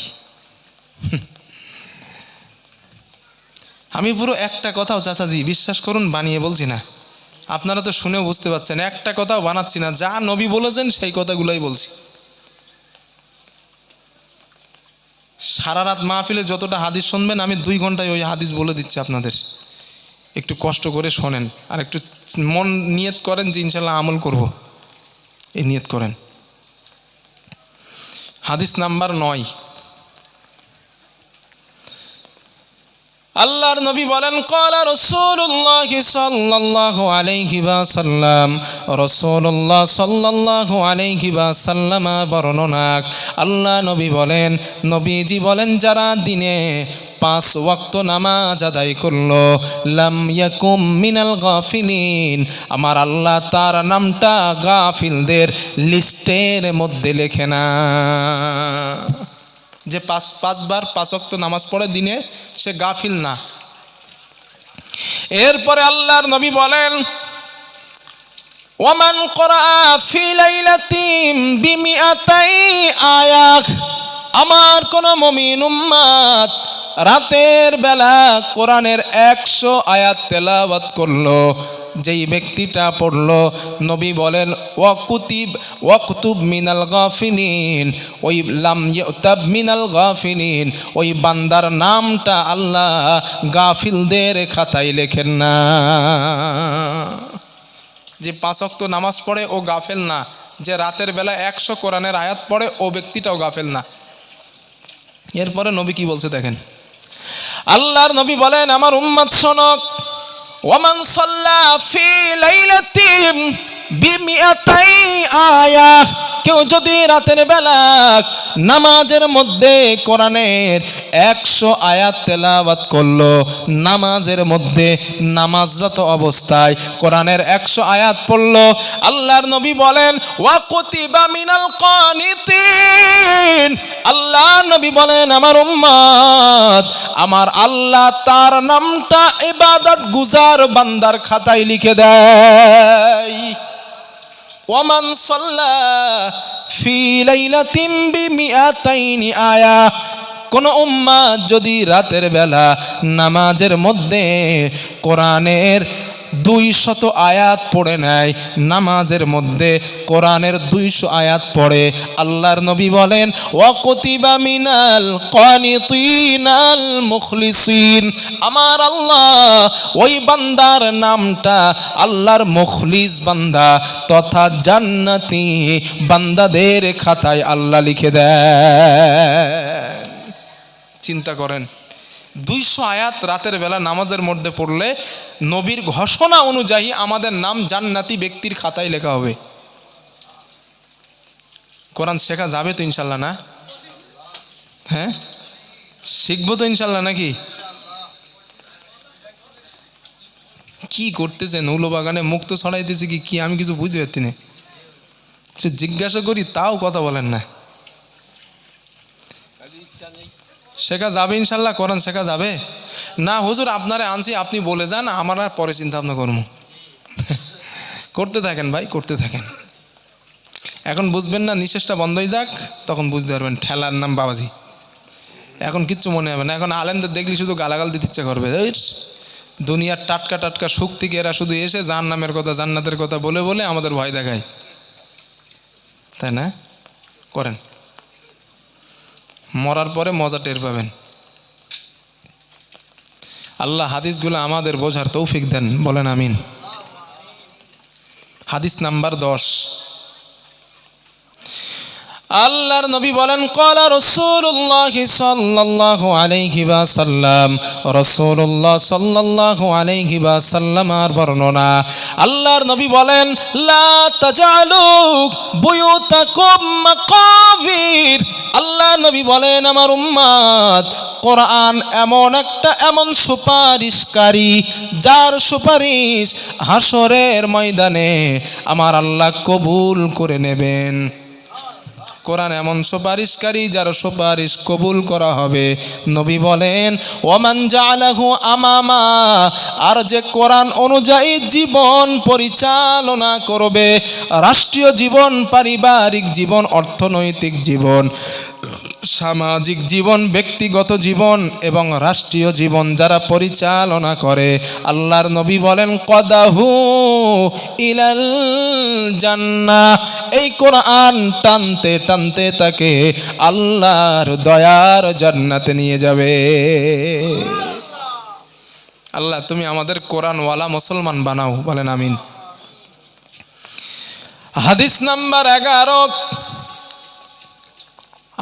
আমি পুরো একটা কথাও চাচাজি বিশ্বাস করুন বানিয়ে বলছি না, আপনারা তো শুনেও বুঝতে পারছেন, একটা কথাও বানাচ্ছি না, যা নবী বলেছেন সেই কথাগুলোই বলছি। সারা রাত মাহফিলে যতটা হাদিস শুনবেন আমি 2 ঘন্টায় ওই হাদিস বলে দিচ্ছি আপনাদের, একটু কষ্ট করে শোনেন আর একটু মন নিয়ত করেন যে ইনশাল্লাহ আমল করব, এই নিয়ত করেন। হাদিস নাম্বার 9, আল্লাহর নবী বলেন ক্বালা রাসূলুল্লাহ সাল্লাল্লাহু আলাইহি ওয়াসাল্লাম, রাসূলুল্লাহ সাল্লাল্লাহু আলাইহি ওয়াসাল্লাম বর্ণনা, আল্লাহ নবী বলেন, নবীজি বলেন যারা দিনে 5 ওয়াক্ত নামাজ আদায় করলো, লাম ইয়াকুম মিনাল গাফিলিন, আমার আল্লাহ তার নামটা গাফিলদের লিস্টের মধ্যে লেখে না। যে 5 বার 5 ওয়াক্ত নামাজ পড়ে দিনে, সে গাফিল না। এরপরে আল্লাহর নবী বলেন ওয়ামান ক্বারা ফি লাইলাতিন বিমিআতাই আয়াত, আমার কোন মুমিন উম্মত রাতের বেলা কোরআনের 100 আয়াত তেলাওয়াত করলো, যেই ব্যক্তিটা পড়লো, নবী বলেন ওয়াকুতুব মিনাল গাফিলিন, ওই লাম ইউতাব মিনাল গাফিলিন, ওই বান্দার নামটা আল্লাহ গাফিলদের খাতায় লেখেন না। যে 5 ওয়াক্ত নামাজ পড়ে ও গাফেল না, যে রাতের বেলা 100 কোরআনের আয়াত পড়ে ও ব্যক্তিটাও গাফেল না। এরপরে নবী কি বলছে দেখেন, আল্লাহর নবী বলেন আমার উম্মত শোনো, ওয়ামান সাল্লা ফি লাইলাতিন বিমিআতাই আয়াত, কেউ যদি রাতের বেলা নামাজের মধ্যে কোরআনের 100 আয়াত তেলাওয়াত করলো, নামাজের মধ্যে নামাজরত অবস্থায় কোরআনের 100 আয়াত পড়লো, আল্লাহর নবী বলেন ওয়া কুতিবা মিনাল কানিতিন, আল্লাহর নবী বলেন আমার উম্মত, আমার আল্লাহ তার নামটা ইবাদত গুজার বান্দার খাতায় লিখে দেয়। ওয়ামান সাল্লা ফি লাইলাতিন বিমিআতাইনি আয়া, কোন উম্মাত যদি রাতের বেলা নামাজের মধ্যে কোরআনের 200 আয়াত পড়ে নেয়, নামাজের মধ্যে কোরআনের 200 আয়াত পড়ে, আল্লাহর নবী বলেন ওয়াকুতিবা মিনাল কানিতিনাল মুখলিসিন, আমার আল্লাহ ওই বান্দার নামটা আল্লাহর মুখলিস বান্দা তথা জান্নাতি বান্দাদের খাতায় আল্লাহ লিখে দেয়। চিন্তা করেন, 200 আয়াত রাতের বেলা নামাজের মধ্যে পড়লে নবীর ঘোষণা অনুযায়ী আমাদের নাম জান্নাতি ব্যক্তির খাতায় লেখা হবে। কোরআন শেখা যাবে তো ইনশাল্লাহ, না? হ্যাঁ, শিখবো তো ইনশাল্লাহ, নাকি? কি করতেছে নৌলো বাগানে, মুখ তো ছড়াইতেছে কি আমি কিছু বুঝতে পারছি না। জিজ্ঞাসা করি তাও কথা বলেন না। শেখা যাবে ইনশাল্লাহ, কোরআন শেখা যাবে না? হুজুর আপনারা আনছি, আপনি বলে যান, আমার আর পরে চিন্তা ভাবনা করবো। করতে থাকেন ভাই, করতে থাকেন। এখন বুঝবেন না, নিঃশ্বাসটা বন্ধ হয়ে যাক, তখন বুঝতে পারবেন ঠেলার নাম বাবাজি। এখন কিচ্ছু মনে হবে না। এখন আলেমদের দেখলি শুধু গালাগাল দিতে ইচ্ছা করবে। দুনিয়ার টাটকা টাটকা সুখ থেকে এরা শুধু এসে জাহান্নামের কথা জান্নাতের কথা বলে বলে আমাদের ভয় দেখায়, তাই না? করেন, মরার পরে মজা টের পাবেন। আল্লাহ হাদিসগুলো আমাদের বোঝার তৌফিক দেন, বলেন আমিন। হাদিস নাম্বার 10, আল্লাহর নবী বলেন ক্বালা রাসূলুল্লাহ সাল্লাল্লাহু আলাইহি ওয়াসাল্লাম, রাসূলুল্লাহ সাল্লাল্লাহু আলাইহি ওয়াসাল্লামের বর্ণনা, আল্লাহর নবী বলেন লা তাজালু বুয়ুতাকুম মাকাবির। আল্লাহ নবী বলেন আমার উম্মত, কোরআন এমন সুপারিশকারী যার সুপারিশ হাসরের ময়দানে আমার আল্লাহ কবুল করে নেবেন। কোরআন এমন সুপারিশকারী যার সুপারিশ কবুল করা হবে। নবী বলেন ওমান জাআলাহু আমামা, আর যে কোরআন অনুযায়ী জীবন পরিচালনা করবে, রাষ্ট্রীয় জীবন, পারিবারিক জীবন, অর্থনৈতিক জীবন, সামাজিক জীবন, ব্যক্তিগত জীবন এবং রাষ্ট্রীয় জীবন যারা পরিচালনা করে, আল্লাহর নবী বলেন কদাহু ইলাল জান্নাহ, এই কোরআন টানতে টানতে তাকে আল্লাহর দয়ার জান্নাতে নিয়ে যাবে। আল্লাহ তুমি আমাদের কোরআনওয়ালা মুসলমান বানাও, বলেন আমিন। হাদিস নাম্বার 11,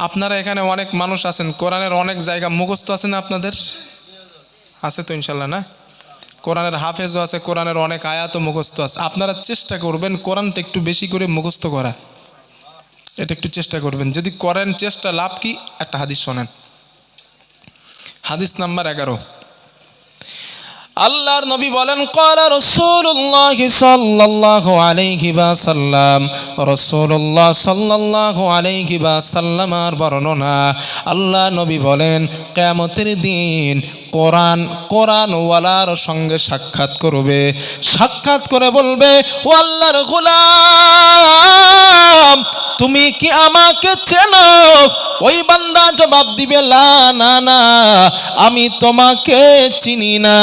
আপনারা এখানে অনেক মানুষ আছেন, কোরআনের অনেক জায়গা মুখস্থ আছে না আপনাদের? আছে তো ইনশাল্লাহ, না? কোরআনের হাফেজও আছে, কোরআনের অনেক আয়াতও মুখস্থ আছে। আপনারা চেষ্টা করবেন কোরআনটা একটু বেশি করে মুখস্থ করা, এটা একটু চেষ্টা করবেন। যদি করেন চেষ্টা, লাভ কি? একটা হাদিস শোনেন। হাদিস নাম্বার 11, আল্লাহর নবী বলেন ক্বালা রাসূলুল্লাহ সাল্লাল্লাহু আলাইহি ওয়াসাল্লাম, রাসূলুল্লাহ সাল্লাল্লাহু আলাইহি ওয়াসাল্লামের বর্ণনা, আল্লাহ নবী বলেন কিয়ামতের দিন কোরআনওয়ালার সঙ্গে সাক্ষাৎ করবে, সাক্ষাৎ করে বলবে ও আল্লাহর গোলাম তুমি কি আমাকে চেনো? ওই বান্দা জবাব দিবে লা, না না আমি তোমাকে চিনি না।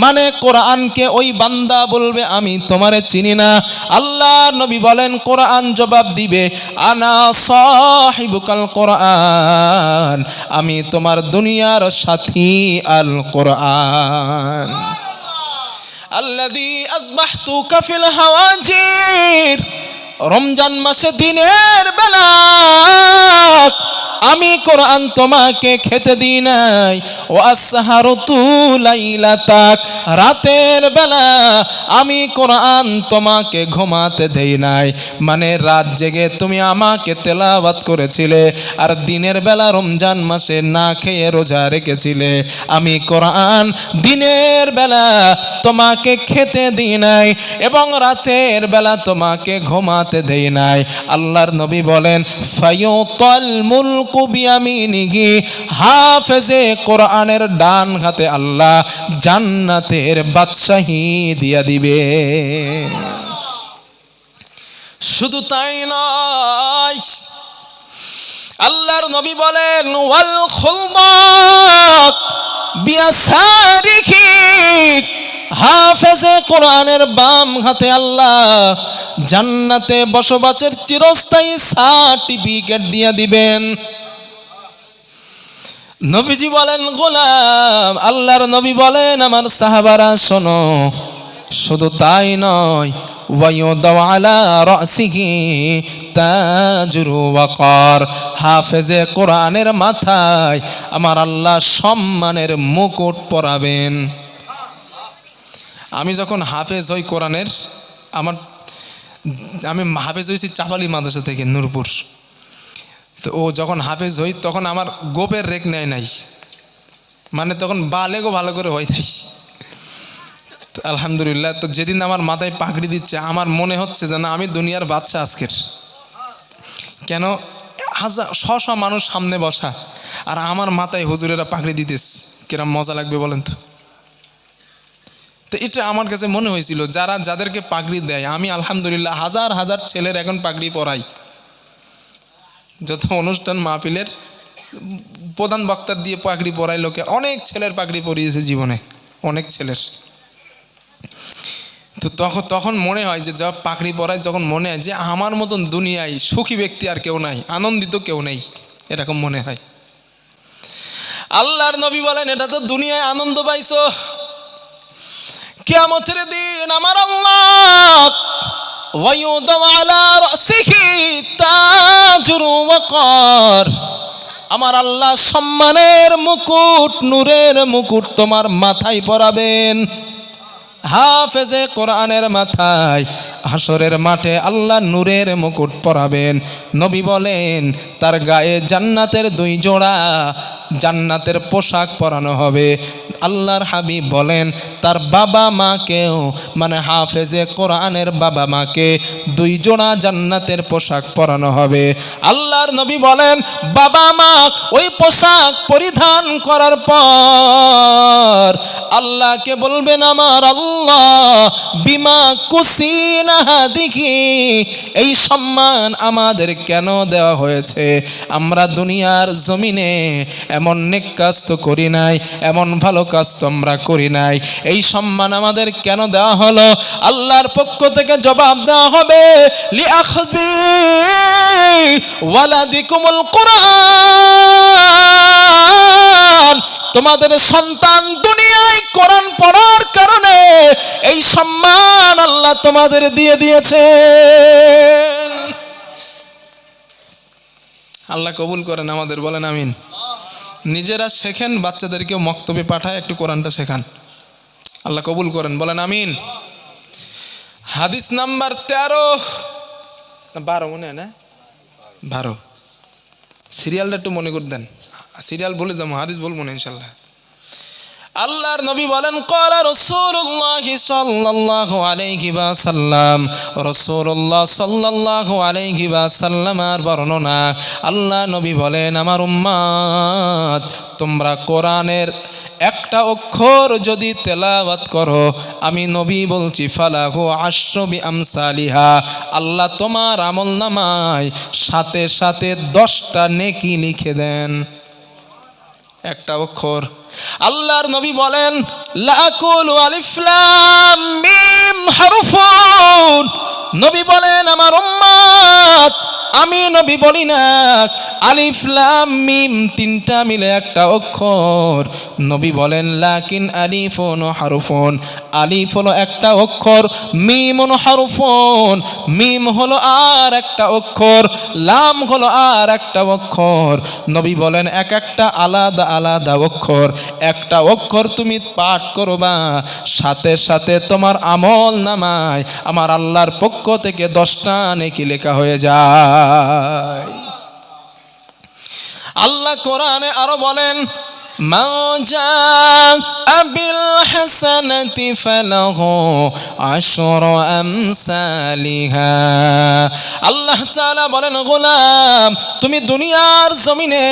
মানে কোরআনকে ওই বান্দা বলবে আমি তোমারে চিনি না। আল্লাহ নবী বলেন কোরআন জবাব দিবে আনা সাহিবুকাল কোরআন, আমি তোমার দুনিয়ার সাথী আল কোরআন। আল্লাযী আসবাহতুকা ফিল হাওয়াজির, রমজান মাসে দিনের বেলা আমি কোরআন তোমাকে খেতে দিই নাই, ও আসহারতু লাইলাতাক, রাতের বেলা আমি কোরআন তোমাকে ঘুমাতে দেই নাই। মানে রাত জেগে তুমি আমাকে তেলাওয়াত করেছিলে, আর দিনের বেলা রমজান মাসে না খেয়ে রোজা রেখেছিলে। আমি কোরআন দিনের বেলা তোমাকে খেতে দিই নাই এবং রাতের বেলা তোমাকে ঘুমাতে দেই নাই। আল্লাহর নবী বলেন ফায়ুতাল মুলকু বিয়ামিনিহি, হাফেজে কোরআনের ডান হাতে আল্লাহ জান্নাতের বাদশাহী দিয়া দিবে। শুধু তাই নয়, আল্লাহর নবী বলেন ওয়াল খুলদা, ইয়াসারিহি, হাফেজে কোরআনের বাম হাতে আল্লাহ জান্নাতে বসবাসের চিরস্থায়ী সার্টিফিকেট দিয়ে দিবেন। নবীজি বলেন গোলাম, আল্লাহর নবী বলেন আমার সাহাবারা শোনো, শুধু তাই নয়, ওয়ায়ুদাউ আলা রাসিহি তাজুর ওয়াকার, হাফেজে কোরআনের মাথায় আমার আল্লাহ সম্মানের মুকুট পরাবেন। আমি যখন হাফেজ হই কোরআনের, আমি হাফেজ হয়েছি চাপালি মাদ্রাসা থেকে, নূরপুর। তো ও যখন হাফেজ হই তখন আমার গোপের রেক নেয় নাই, মানে তখন বালেগো ভালো করে হয় নাই। আলহামদুলিল্লাহ। তো যেদিন আমার মাথায় পাগড়ি দিচ্ছে আমার মনে হচ্ছে যে না, আমি দুনিয়ার বাচ্চা আজকের। কেন, হাজার শশ মানুষ সামনে বসা আর আমার মাথায় হুজুরেরা পাগড়ি দিতেস, কিরম মজা লাগবে বলেন তো। তো এটা আমার কাছে মনে হয়েছিল, যাদেরকে পাগড়ি দেয়, আমি আলহামদুলিল্লাহ হাজার হাজার ছেলের এখন পাগড়ি পরাই। যত অনুষ্ঠান মাহফিলের প্রধান বক্তার দিয়ে পাগড়ি পরাই লোকে, অনেক ছেলের পাগড়ি পরিয়েছে জীবনে, অনেক ছেলের। তো তখন মনে হয় যে যা পাগড়ি পরায়, যখন মনে হয় যে আমার মতন দুনিয়ায় সুখী ব্যক্তি আর কেউ নাই, আনন্দিত কেউ নেই, এরকম মনে হয়। আল্লাহর নবী বলেন, এটা তো দুনিয়ায় আনন্দ পাইছো, কিয়ামতের দিন আমার আল্লাহ ওয়ায়ুদাউ আলা রাসিহি তাজুর ওয়াকার, আমার আল্লাহ সম্মানের মুকুট, নূরের মুকুট তোমার মাথায় পরাবেন। হাফেজে কোরআনের মাথায় হাসরের মাঠে আল্লাহ নূরের মুকুট পরাবেন। নবী বলেন তার গায়ে জান্নাতের 2 জোড়া জান্নাতের পোশাক পরানো হবে। আল্লাহর হাবিব বলেন তার বাবা মাকেও, মানে হাফেজে কোরআনের বাবা মাকে 2 জোড়া জান্নাতের পোশাক পরানো হবে। আল্লাহর নবী বলেন বাবা মা ওই পোশাক পরিধান করার পর আল্লাহকে বলবেন, আমার আল্লাহ বিমা কুসিনা হাদিহি, এই সম্মান আমাদের কেন দেওয়া হয়েছে? আমরা দুনিয়ার জমিনে এমন নেক কাজ তো করি নাই, এমন ভালো কাজ তো আমরা করি নাই, এই সম্মান আমাদের কেন দেওয়া হলো? আল্লাহর পক্ষ থেকে জবাব দেওয়া হবে, লিআখদি ওয়ালাদিকুমুল কুরআন, তোমাদের সন্তান দুনিয়ায় কোরআন পড়ার কারণে এই সম্মান আল্লাহ তোমাদের দিয়ে দিয়েছেন। আল্লাহ কবুল করেন আমাদের, বলেন আমিন। নিজেরা শেখেন, বাচ্চাদেরকেও মক্তবে পাঠায় একটু কোরআনটা শেখান। আল্লাহ কবুল করেন, বলেন আমিন। হাদিস নাম্বার 12 মনে হয় না, 12 সিরিয়ালটা একটু মনে করে দেন, সিরিয়াল বলে যাবো, হাদিস বলবো না ইনশাল্লাহ। আল্লাহর নবী বলেন ক্বালা রাসূলুল্লাহ সাল্লাল্লাহু আলাইহি ওয়াসাল্লাম, রাসূলুল্লাহ সাল্লাল্লাহু আলাইহি ওয়াসাল্লামের বর্ণনা, আল্লাহ নবী বলেন আমার উম্মত তোমরা কোরআনের একটা অক্ষর যদি তেলাওয়াত করো, আমি নবী বলছি ফালাহু আশরু বিআমসালিহা, আল্লাহ তোমার আমলনামায় সাথে সাথে 10টা নেকি লিখে দেন। একটা অক্ষর। আল্লাহর নবী বলেন লা আকুলু আলিফ লাম মিম হারফুন, নবী বলেন আমার উম্মত আমি নবী বলি না আলিফ লাম মিম 3টা মিলে একটা অক্ষর। নবী বলেন লাকিন আলিফুন হারফুন, আলিফ হলো একটা অক্ষর, মিম হারফুন, মিম হলো আর একটা অক্ষর, লাম হলো আর একটা অক্ষর। নবী বলেন এক একটা আলাদা আলাদা অক্ষর, একটা অক্ষর তুমি পাঠ করবা, সাথে সাথে তোমার আমল নামায় আমার আল্লাহর পক্ষ থেকে 10টা নেকি লেখা হয়ে যায়। আল্লাহ কোরআনে আরো বলেন মা জাআ বিল হাসানাতি ফালাহু আশরু আমসালিহা, আল্লাহ তাআলা বলেন গোলাম তুমি দুনিয়ার জমিনে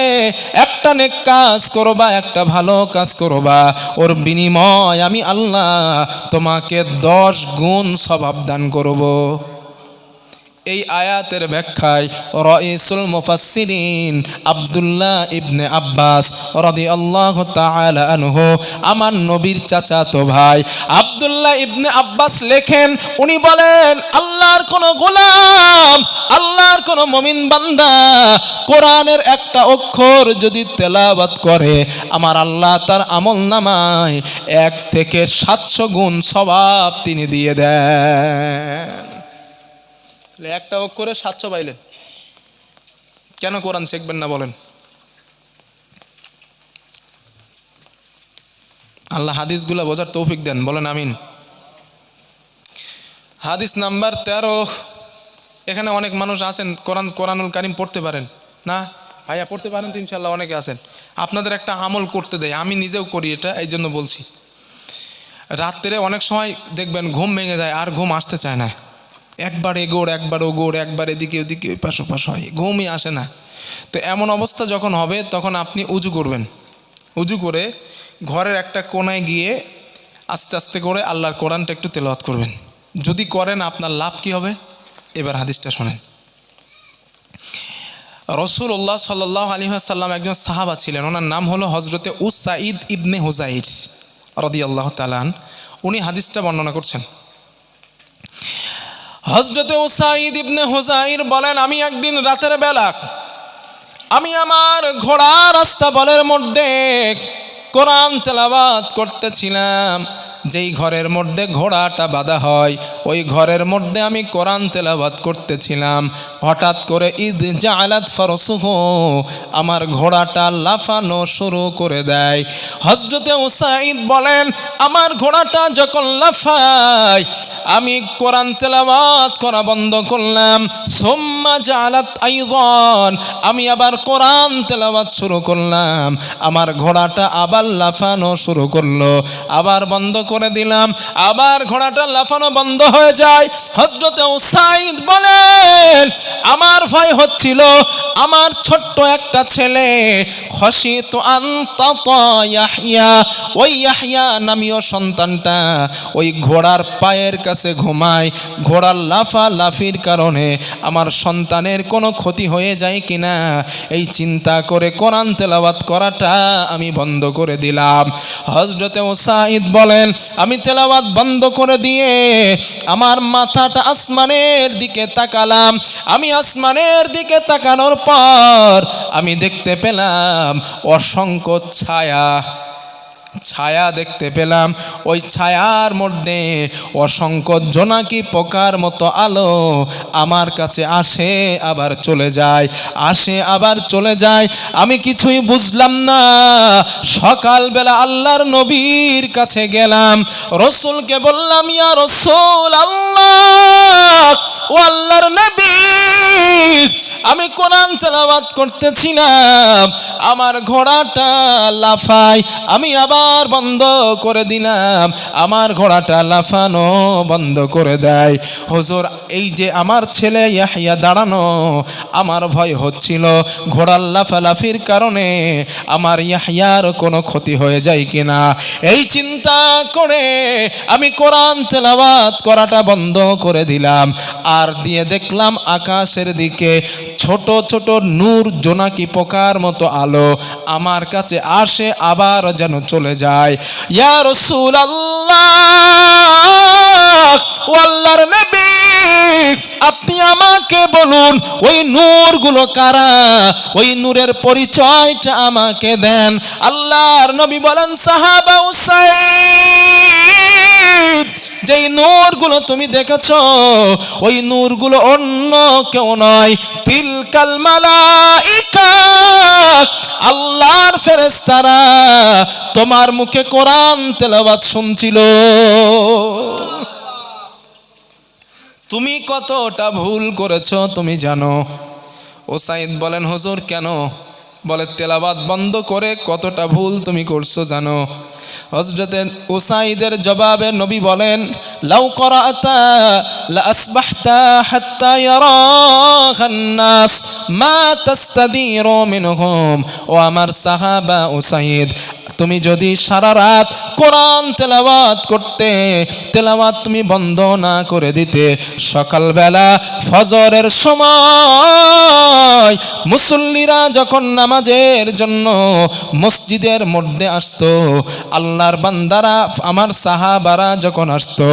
একটা নেক কাজ করবা, একটা ভালো কাজ করবা, ওর বিনিময় আমি আল্লাহ তোমাকে 10 গুণ সওয়াব দান করব। এই আয়াতের ব্যাখ্যায় রাইসুল মুফাসসিরিন আব্দুল্লাহ ইবনে আব্বাস রাদিয়াল্লাহু তাআলা আনহু, আমার নবীর চাচাতো ভাই আব্দুল্লাহ ইবনে আব্বাস লেখেন, উনি বলেন আল্লাহর কোন গোলাম, আল্লাহর কোন মুমিন বান্দা কোরআনের একটা অক্ষর যদি তেলাওয়াত করে, আমার আল্লাহ তার আমলনামায় 1 থেকে 700 গুণ সওয়াব তিনি দিয়ে দেন। একটা অক্ষরে 700 পাইলেন, কেন কোরআন শিখবেন না বলেন? আল্লাহ হাদিসগুলো বোঝার তৌফিক দেন, বলেন আমিন। হাদিস নাম্বার 13। এখানে অনেক মানুষ আছেন কোরআনুল কারীম পড়তে পারেন না? ভাইয়া পড়তে পারেন তো ইনশাল্লাহ, অনেকে আছেন। আপনাদের একটা আমল করতে দেয়, আমি নিজেও করি এটা, এই জন্য বলছি। রাত্রে অনেক সময় দেখবেন ঘুম ভেঙে যায়, আর ঘুম আসতে চায় না, একবার এগোড় একবার ওগোড়, একবার এদিকে ওদিকে ওই পাশ ওপাশ হয়, ঘুমই আসে না। তো এমন অবস্থা যখন হবে তখন আপনি উজু করবেন। উজু করে ঘরের একটা কোনায় গিয়ে আস্তে আস্তে করে আল্লাহর কোরআনটা একটু তেলাওয়াত করবেন। যদি করেন আপনার লাভ কি হবে? এবার হাদিসটা শোনেন। রাসূলুল্লাহ সাল্লাল্লাহু আলাইহি ওয়াসাল্লাম একজন সাহাবা ছিলেন, ওনার নাম হলো হযরতে উসাইদ ইবনে হুযাইর রাদিয়াল্লাহু তাআলা আন। উনি হাদিসটা বর্ণনা করছেন। হযরতে উসাইদ ইবনে হুযাইর বলেন, আমি একদিন রাতের বেলা আমি আমার ঘোড়ার আস্তাবলের মধ্যে কোরআন তেলাওয়াত করতেছিলাম। যেই ঘরের মধ্যে ঘোড়াটা বাঁধা হয় ওই ঘরের মধ্যে আমি কোরআন তেলাওয়াত করতেছিলাম। হঠাৎ করে ইদ জাআলাত ফারসুহু, আমার ঘোড়াটা লাফানো শুরু করে দেয়। হযরতে উসাইদ বলেন, আমার ঘোড়াটা যখন লাফায় আমি কোরআন তেলাওয়াত করা বন্ধ করলাম। সুম্মা জাআলাত আইযান, আমি আবার কোরআন তেলাওয়াত শুরু করলাম। আমার ঘোড়াটা আবার লাফানো শুরু করলো, আবার বন্ধ করে দিলাম, আবার ঘোড়াটা লাফানো বন্ধ হয়ে যায়। হযরতে উসাইদ বলেন, আমার ভয় হচ্ছিল আমার ছোট্ট একটা ছেলে খশিতু আন তাতা ইয়াহইয়া, ওই ইয়াহইয়া নামীয় সন্তানটা ওই ঘোড়ার পায়ের কাছে ঘুমায়। ঘোড়ার লাফালাফির কারণে আমার সন্তানের কোনো ক্ষতি হয়ে যায় কিনা এই চিন্তা করে কোরআন তেলাওয়াত করাটা আমি বন্ধ করে দিলাম। হযরতে উসাইদ বলেন, আমি তেলাওয়াত বন্ধ করে দিয়ে আমার মাথাটা আসমানের দিকে তাকালাম। আমি আসমানের দিকে তাকানোর পর আমি দেখতে পেলাম অসংখ্য ছায়া দেখতে পেলাম। ওই ছায়ার মধ্যে অসংখ্য জোনাকি পোকার মতো আলো আমার কাছে আসে আবার চলে যায়, আসে আবার চলে যায়। আমি কিছুই বুঝলাম না। সকালবেলা আল্লাহর নবীর কাছে গেলাম, রাসূলকে বললাম, ইয়া রাসূলুল্লাহ, ও আল্লাহর নবী, আমি কোরআন তেলাওয়াত করতেছিলাম, আমার ঘোড়াটা লাফায়, আমি আবার বন্ধ করে দিলাম, আমার ঘোড়াটা লাফানো বন্ধ করে দেয়। হুজুর, এই যে আমার ছেলে ইয়াহইয়া দাঁড়ানো, আমার ভয় হচ্ছিল ঘোড়ার লাফালাফির কারণে আমার ইয়াহইয়ার কোনো ক্ষতি হয়ে যায় কিনা। এই চিন্তা করে আমি কোরআন তেলাওয়াত করাটা বন্ধ করে দিলাম। আর দিয়ে দেখলাম আকাশের দিকে ছোট ছোট নূর জোনাকি পোকার মতো আলো আমার কাছে আসে আবার যেন চলে যায়। ইয়া রাসূলুল্লাহ, ও আল্লাহর নবী, আপনি আমাকে বলুন ওই নূরগুলো কারা, ওই নূরের পরিচয়টা আমাকে দেন। আল্লাহর নবী বলেন, সাহাবা উসাইদ, যেই নূরগুলো তুমি দেখেছো ওই নূরগুলো অন্য কেউ নয়, তিলকাল মালাইকা, আল্লাহর ফেরেশতারা তোমার মুখে কোরআন তেলাওয়াত শুনছিল। তুমি কতটা ভুল করেছো তুমি জানো? উসাইদ বলেন, হুজুর কেন? বলে, তেলাওয়াত বন্ধ করে কতটা ভুল তুমি করছো জানো? হযরতে উসাইদের জবাবে নবী বলেন, লাউ করাতা লা আসবাহতা হাত্তা ইয়ারাখান নাস মা তাস্তাদিরু মিনহুম। ও আমার সাহাবা উসাইদ, তুমি যদি সারা রাত কোরআন তেলাওয়াত করতে, তেলাওয়াত তুমি বন্ধ না করে দিতে, সকালবেলা ফজরের সময় মুসল্লিরা যখন নামাজের জন্য মসজিদের মধ্যে আসতো, আল্লাহর বান্দারা আমার সাহাবারা যখন আসতো,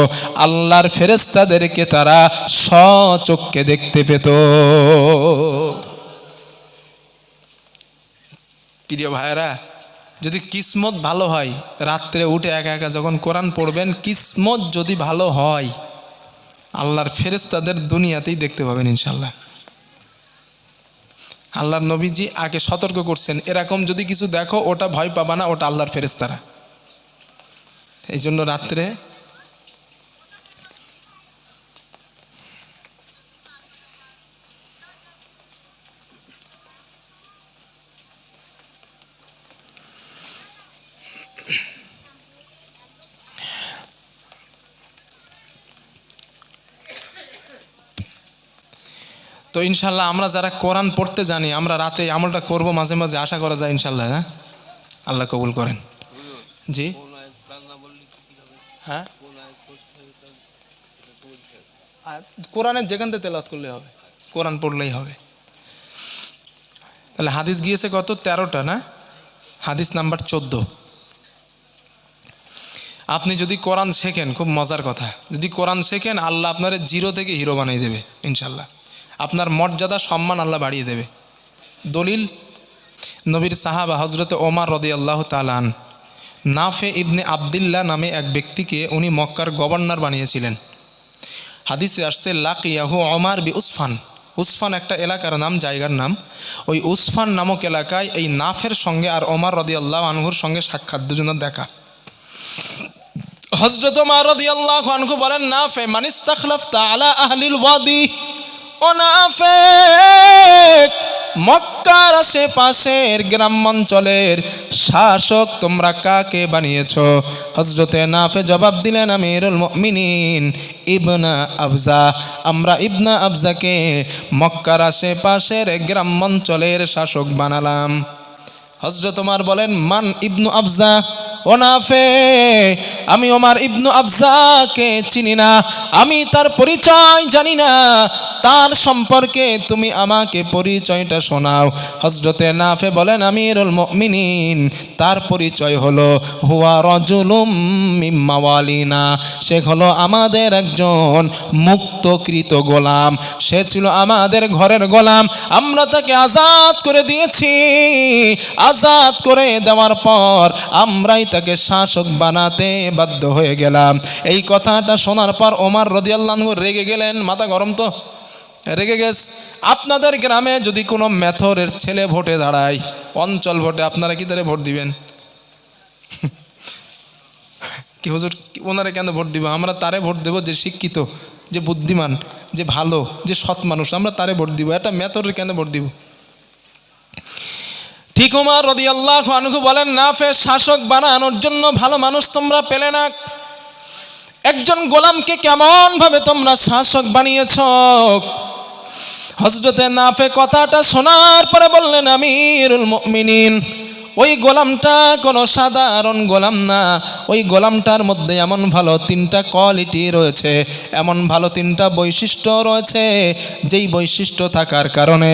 আল্লাহর ফেরেশতাদেরকে তারা স্বচক্ষে দেখতে পেত। প্রিয় ভাইরা, যদি কিসমত ভালো হয়, রাত্রে উঠে একা একা যখন কোরআন পড়বেন, কিসমত যদি ভালো হয়, আল্লাহর ফেরেশতাদের দুনিয়াতেই দেখতে পাবেন ইনশাল্লাহ। আল্লাহর নবীজি আগে সতর্ক করছেন, এরকম যদি কিছু দেখো ওটা ভয় পাবা না, ওটা আল্লাহর ফেরেশতারা। এই জন্য রাত্রে তো ইনশাল্লাহ আমরা যারা কোরআন পড়তে জানি, আমরা রাতে আমলটা করব, মাঝে মাঝে আশা করা যায় ইনশাল্লাহ। হ্যাঁ, আল্লাহ কবুল করেন। জি হ্যাঁ, কোরআনের যেখান থেকে তেলাওয়াত করলে হবে, কোরআন পড়লেই হবে। তাহলে হাদিস গিয়েছে কত? 13টা না? হাদিস নাম্বার 14। আপনি যদি কোরআন শেখেন, খুব মজার কথা, যদি কোরআন শেখেন, আল্লাহ আপনার জিরো থেকে হিরো বানিয়ে দেবে ইনশাল্লাহ। আপনার মর্যাদা সম্মান আল্লাহ বাড়িয়ে দেবে। দলিল, নবীর সাহাবা হযরতে ওমর রাদিয়াল্লাহু তাআলা আন, নাফে ইবনে আবদুল্লাহ নামে এক ব্যক্তিকে উনি মক্কার গভর্নর বানিয়েছিলেন। হাদিসে আসছে, লাকিয়াহু ওমর বি উসফান। উসফান একটা এলাকার নাম, জায়গার নাম। ওই উসফান নামক এলাকায় এই নাফের সঙ্গে আর ওমর রাদিয়াল্লাহু আনহুর সঙ্গে সাক্ষাৎ, দুজনের দেখা। হযরত ওমর রাদিয়াল্লাহু আনহু বলেন, নাফে মান ইস্তাখলাফতা আলা আহলিল ওয়াদি। ও নাফেক, মক্কার আশেপাশের গ্রামাঞ্চলের শাসক তোমরা কাকে বানিয়েছ? হযরতে নাফে জবাব দিলেন, আমিরুল মুমিনিন ইবনা আবজা, আমরা ইবনা আবজাকে মক্কার আশেপাশের গ্রামাঞ্চলের শাসক বানালাম। হযরত ওমর বলেন, মান ইবনু আবজা? ও নাফে, আমি ওমর ইবনু আবজাকে চিনি না, আমি তার পরিচয় জানি না, তার সম্পর্কে তুমি আমাকে পরিচয়টা শোনাও। হযরতে নাফে বলেন, আমিরুল মুমিনিন, তার পরিচয় হলো হুয়া রাজুলুম মিন মাওয়ালিনা, সে হলো আমাদের একজন মুক্তকৃত গোলাম, সে ছিল আমাদের ঘরের গোলাম, আমরা তাকে আজাদ করে দিয়েছি। আজাদ করে দেওয়ার পর আমরাই তাকে শাসক বানাতে বাধ্য হয়ে গেলাম। এই কথাটা শোনার পর ওমর রাদিয়াল্লাহু আনহু রেগে গেলেন। মাথা গরম তো, রেগে গেছে। আপনাদের গ্রামে যদি কোনো মেথরের ছেলে ভোটে দাঁড়ায়, অঞ্চল ভোটে, আপনারা কি তারে ভোট দিবেন? কি হুজুর, ওনারে কেন ভোট দিব? আমরা তারে ভোট দেব যে শিক্ষিত, যে বুদ্ধিমান, যে ভালো, যে সৎ মানুষ, আমরা তারে ভোট দিব। এটা মেথরের কেন ভোট দিব? ঠিক ওমর রাদিয়াল্লাহু আনহু বলেন, নাফে শাসক বানানোর জন্য ভালো মানুষ তোমরা পেলে না, একজন গোলামকে কেমন ভাবে তোমরা শাসক বানিয়েছ? হযরতে নাফে কথাটা শোনার পরে বললেন, আমিরুল মুমিনিন, ওই গোলামটা কোনো সাধারণ গোলাম না, ওই গোলামটার মধ্যে এমন ভালো 3টা কোয়ালিটি রয়েছে, এমন ভালো 3টা বৈশিষ্ট্য রয়েছে, যেই বৈশিষ্ট্য থাকার কারণে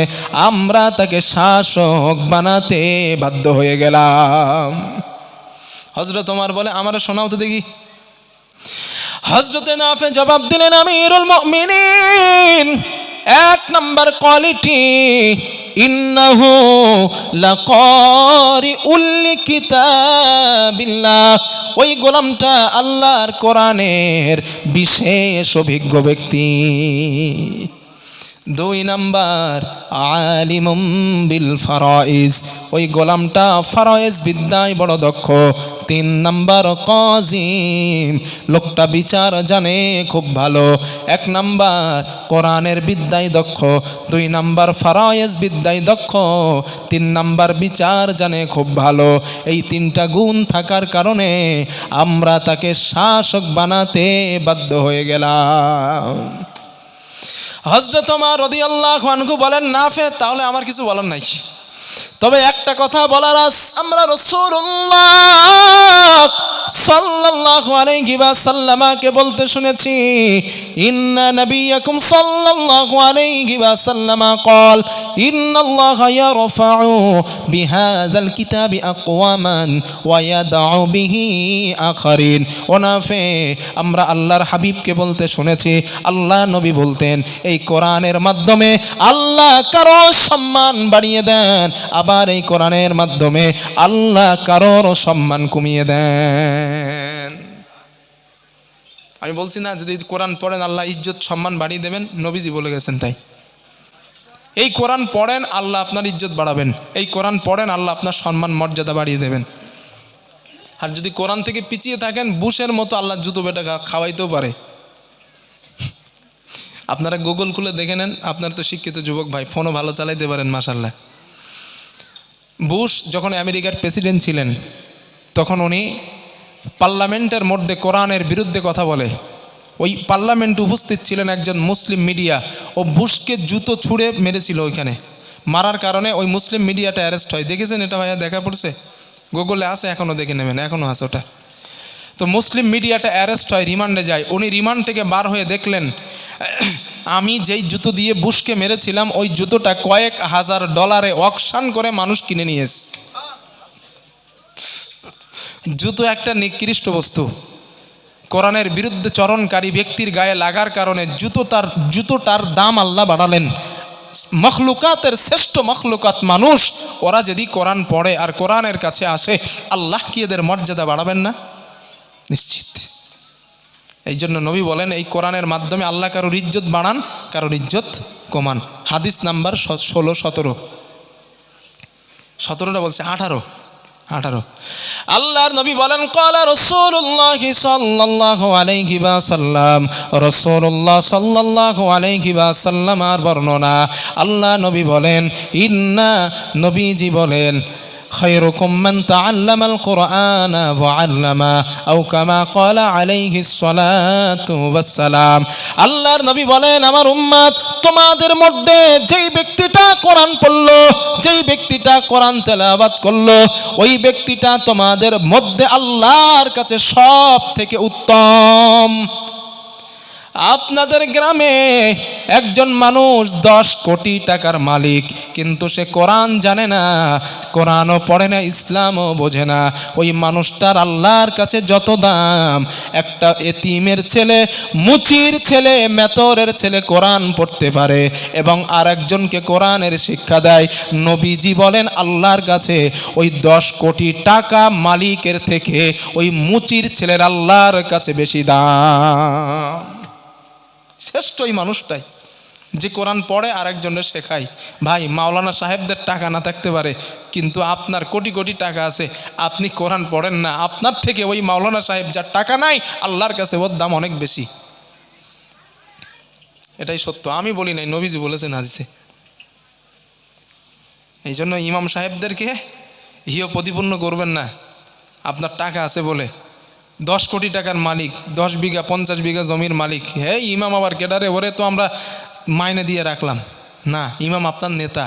আমরা তাকে শাসক বানাতে বাধ্য হয়ে গেলাম। হযরত ওমর বলে, আমারে শোনাও তো দেখি। হযরতে নাফে জবাব দিলেন, আমিরুল মুমিনিন, 1 নম্বর কোয়ালিটি, ইন্নাহু লাকারিউল লিকিতাবিল্লাহ, ওই গোলামটা আল্লাহর কোরআনের বিশেষ অভিজ্ঞ ব্যক্তি। দুই নাম্বার আলিমুম বিল ফারাইজ, ওই গোলামটা ফারাইজ বিদ্যায় বড় দক্ষ। তিন নাম্বার কাজিম, লোকটা বিচার জানে খুব ভালো। এক নাম্বার কোরআনের বিদ্যায় দক্ষ, দুই নাম্বার ফারাইজ বিদ্যায় দক্ষ, তিন নাম্বার বিচার জানে খুব ভালো। এই তিনটা গুণ থাকার কারণে আমরা তাকে শাসক বানাতে বাধ্য হয়ে গেলাম। হযরত ওমর রাদিয়াল্লাহু আনহু বলেন, নাফে তাহলে আমার কিছু বলার নাই, তবে একটা কথা বলার আছে। আমরা রাসূলুল্লাহ সাল্লাল্লাহু আলাইহি ওয়াসাল্লামকে বলতে শুনেছি, ইন্না নবিয়াকুম সাল্লাল্লাহু আলাইহি ওয়াসাল্লাম قال ইন্নাল্লাহা ইয়ারফাউ বিহাযাল কিতাবি আকওয়ামান ওয়া ইয়াদউ বিহি আখারিন। ওনাফে আমরা আল্লাহর হাবিবকে বলতে শুনেছি, আল্লাহ নবী বলতেন, এই কোরআনের মাধ্যমে আল্লাহ কারো সম্মান বাড়িয়ে দেন, আবার এই কোরআনের মাধ্যমে আল্লাহ কারোর সম্মান কমিয়ে দেন। আমি বলছি না যদি কোরআন পড়েন আল্লাহ ইজ্জত সম্মান বাড়িয়ে দেবেন, নবীজি বলে গেছেন। তাই এই কোরআন পড়েন আল্লাহ আপনার ইজ্জত বাড়াবেন, এই কোরআন পড়েন আল্লাহ আপনার সম্মান মর্যাদা বাড়িয়ে দেবেন। আর যদি কোরআন থেকে পিছিয়ে থাকেন, বুশের মতো আল্লাহ জুতো বেটা খাওয়াইতেও পারে। আপনারা গুগল খুলে দেখে নেন, আপনার তো শিক্ষিত যুবক ভাই, ফোনও ভালো চালাইতে পারেন মাশাআল্লাহ। বুশ যখন আমেরিকার প্রেসিডেন্ট ছিলেন, তখন উনি পার্লামেন্টের মধ্যে কোরআনের বিরুদ্ধে কথা বলে। ওই পার্লামেন্টে উপস্থিত ছিলেন একজন মুসলিম মিডিয়া, ও বুশকে জুতো ছুঁড়ে মেরেছিল। ওইখানে মারার কারণে ওই মুসলিম মিডিয়াটা অ্যারেস্ট হয়। দেখেছেন এটা ভাইয়া? দেখা পড়ছে, গুগলে আছে, এখনও দেখে নেবেন, এখনও আছে ওটা। তো মুসলিম মিডিয়াটা অ্যারেস্ট হয়, রিমান্ডে যায়। উনি রিমান্ড থেকে বার হয়ে দেখলেন, আমি যেই জুতো দিয়ে বুশকে মেরেছিলাম ওই জুতোটা কয়েক হাজার ডলারে অকশন করে মানুষ কিনে নিয়ে এসে। জুতো একটা নিকৃষ্ট বস্তু, কোরআনের বিরুদ্ধে চরণকারী ব্যক্তির গায়ে লাগার কারণে জুতোটার দাম আল্লাহ বাড়ালেন। মখলুকাতের শ্রেষ্ঠ মখলুকাত মানুষ, ওরা যদি কোরআন পড়ে আর কোরআনের কাছে আসে, আল্লাহ কি এদের মর্যাদা বাড়াবেন না? নিশ্চিত। এই জন্য নবী বলেন, এই কোরআনের মাধ্যমে আল্লাহ কারোর ইজ্জত বাড়ান, কারোর ইজ্জত কমান। হাদিস নাম্বার 17টা বলছে 18 আল্লাহর নবী বলেন, ক্বালা রাসূলুল্লাহ সাল্লাল্লাহু আলাইহি ওয়াসাল্লাম, রাসূলুল্লাহ সাল্লাল্লাহু আলাইহি ওয়াসাল্লাম আর বর্ণনা, আল্লাহ নবী বলেন, ইন্না, নবীজি বলেন, খায়রুকুম মান তাআল্লামাল কুরআনা ওয়া আল্লামা, আও কামা ক্বালা আলাইহিস সালাতু ওয়াস সালাম। আল্লাহর নবী বলেন, আমার উম্মত, তোমাদের মধ্যে যেই ব্যক্তিটা কোরআন পড়লো, যেই ব্যক্তিটা কোরআন তেলাওয়াত করলো, ওই ব্যক্তিটা তোমাদের মধ্যে আল্লাহর কাছে সব থেকে উত্তম। আপনাদের গ্রামে একজন মানুষ 10 কোটি টাকার মালিক, কিন্তু সে কোরআন জানে না, কোরআনও পড়ে না, ইসলামও বোঝে না। ওই মানুষটার আল্লাহর কাছে যত দাম, একটা এতিমের ছেলে, মুচির ছেলে, মেতরের ছেলে কোরআন পড়তে পারে এবং আর একজনকে কোরআনের শিক্ষা দেয়, নবীজি বলেন আল্লাহর কাছে ওই 10 কোটি টাকা মালিকের থেকে ওই মুচির ছেলের আল্লাহর কাছে বেশি দাম। শ্রেষ্ঠ ওই মানুষটাই যে কোরআন পড়ে আর একজনের শেখায়। ভাই, মাওলানা সাহেবদের টাকা না থাকতে পারে, কিন্তু আপনার কোটি কোটি টাকা আছে, আপনি কোরআন পড়েন না, আপনার থেকে ওই মাওলানা সাহেব যার টাকা নাই, আল্লাহর কাছে ওর দাম অনেক বেশি। এটাই সত্য, আমি বলি নাই, নবীজি বলেছেন হাদিসে। এই জন্য ইমাম সাহেবদেরকে হিয় প্রতিপন্ন করবেন না আপনার টাকা আছে বলে। 10 কোটি টাকার মালিক, 10 বিঘা 50 বিঘা জমির মালিক, হে ইমাম আবার কেডারে, ওরে তো আমরা মাইনে দিয়ে রাখলাম না। ইমাম আপনার নেতা।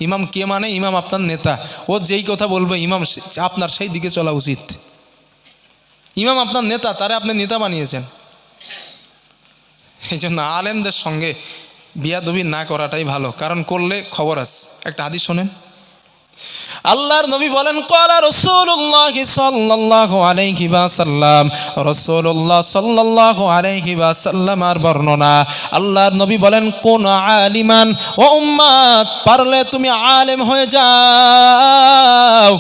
ইমাম কে মানে? ইমাম আপনার নেতা। ও যেই কথা বলবে ইমাম আপনার সেই দিকে চলা উচিত। ইমাম আপনার নেতা, তারে আপনি নেতা বানিয়েছেন। এই জন্য আলেমদের সঙ্গে বিয়াদবি না করাটাই ভালো, কারণ করলে খবর আছে। একটা হাদিস শোনেন, আল্লাহর নবী বলেন ক্বালা রাসূলুল্লাহ সাল্লাল্লাহু আলাইহি ওয়াসাল্লাম, রাসূলুল্লাহ সাল্লাল্লাহু আলাইহি ওয়াসাল্লামের বর্ণনা। আল্লাহর নবী বলেন কোন আলিমান ও উম্মত, পারলে তুমি আলেম হয়ে যাও।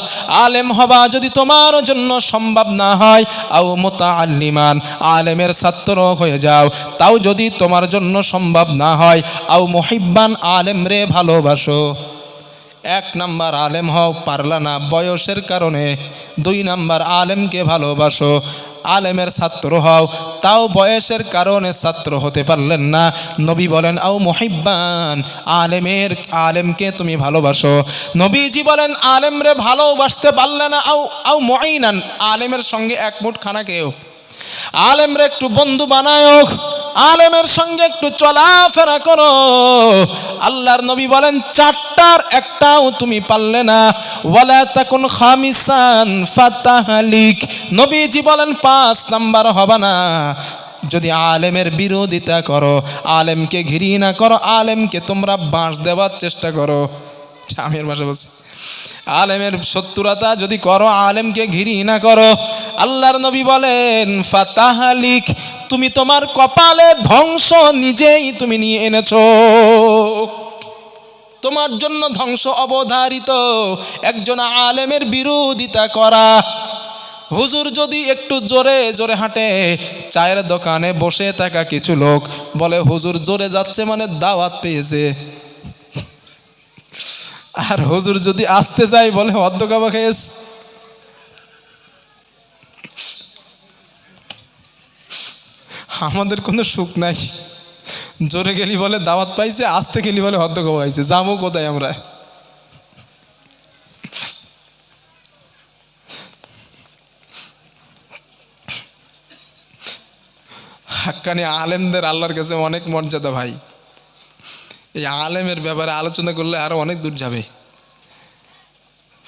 আলেম হবা যদি তোমার জন্য সম্ভব না হয়, আও মুতাআল্লিমান, আলেমের ছাত্র হয়ে যাও, তাও যদি তোমার জন্য সম্ভব না হয়, আও মুহিব্বান, আলেম রে ভালোবাসো। এক নাম্বার আলেম হও, পারলা না বয়সের কারণে। দুই নাম্বার আলেমকে ভালোবাসো। আলেমের ছাত্র হও, তাও বয়সের কারণে ছাত্র হতে পারলেন না। নবী বলেন আও মুহিব্বান, আলেমকে তুমি ভালোবাসো। নবীজি বলেন আলেমরে ভালোবাসতে পারলে না, আও মুঈনান, আলেমের সঙ্গে এক মুঠ খানা খেও, আলেমরে একটু বন্ধু বানায়ো, আলেমের সঙ্গে একটু চলাফেরা করো। আল্লাহর নবী বলেন চারটার একটাও তুমি পারলে না, ওয়ালা তাকুন খামিসান ফাতাহলিক। নবীজি বলেন 5 নাম্বার হবে না। যদি আলেমের বিরোধিতা করো, আলেমকে ঘৃণা করো, আলেমকে তোমরা বাঁশ দেওয়ার চেষ্টা করো, আমের ভাষা বলছি, আলেমের শত্রুতা যদি করো, আলেমকে ঘৃণা করো, আল্লাহর নবী বলেন ফাতাহলিক, তুমি তোমার কপালে ধ্বংস নিজেই তুমি নিয়ে এনেছো। তোমার জন্য ধ্বংস অবধারিত একজন আলেমের বিরোধিতা করা। হুজুর যদি একটু জোরে জোরে হাঁটে, চায়ের দোকানে বসে থাকা কিছু লোক বলে হুজুর জোরে যাচ্ছে মানে দাওয়াত পেয়েছে, আর হুজুর যদি আসতে যায় বলে অর্ধকাবা খেয়েছে। আমাদের কোনো সুখ নাই, জোরে গেলি বলে দাওয়াত পাইছে, আসতে গেলি বলে অর্ধকাবা খাইছে, যাবো কোথায় আমরা? হাক্কানি আলেমদের আল্লাহর কাছে অনেক মর্যাদা ভাই। এই আলেমের ব্যাপারে আলোচনা করলে আরো অনেক দূর যাবে।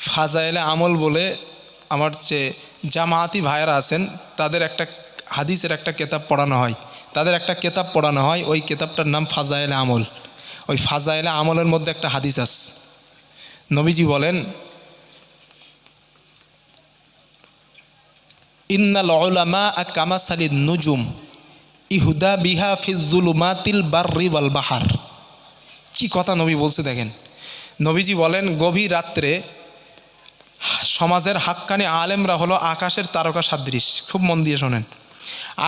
ফাজাইলে আমল বলে আমার যে জামায়াতি ভাইয়েরা আছেন, তাদের একটা হাদিসের একটা কিতাব পড়ানো হয়, ওই কিতাবটার নাম ফাজাইলে আমল। ওই ফাজাইলে আমলের মধ্যে একটা হাদিস আছে। নবীজি বলেন ইন্নাল উলামা কামাসালিন নুজুম ইহুদা বিহা ফিজ যুলুমাতিল বাররি ওয়াল বাহার। কি কথা নবী বলছে দেখেন। নবীজি বলেন গভীর রাত্রে সমাজের হাক্কানি আলেমরা হলো আকাশের তারকা সাদৃশ। খুব মন দিয়ে শোনেন,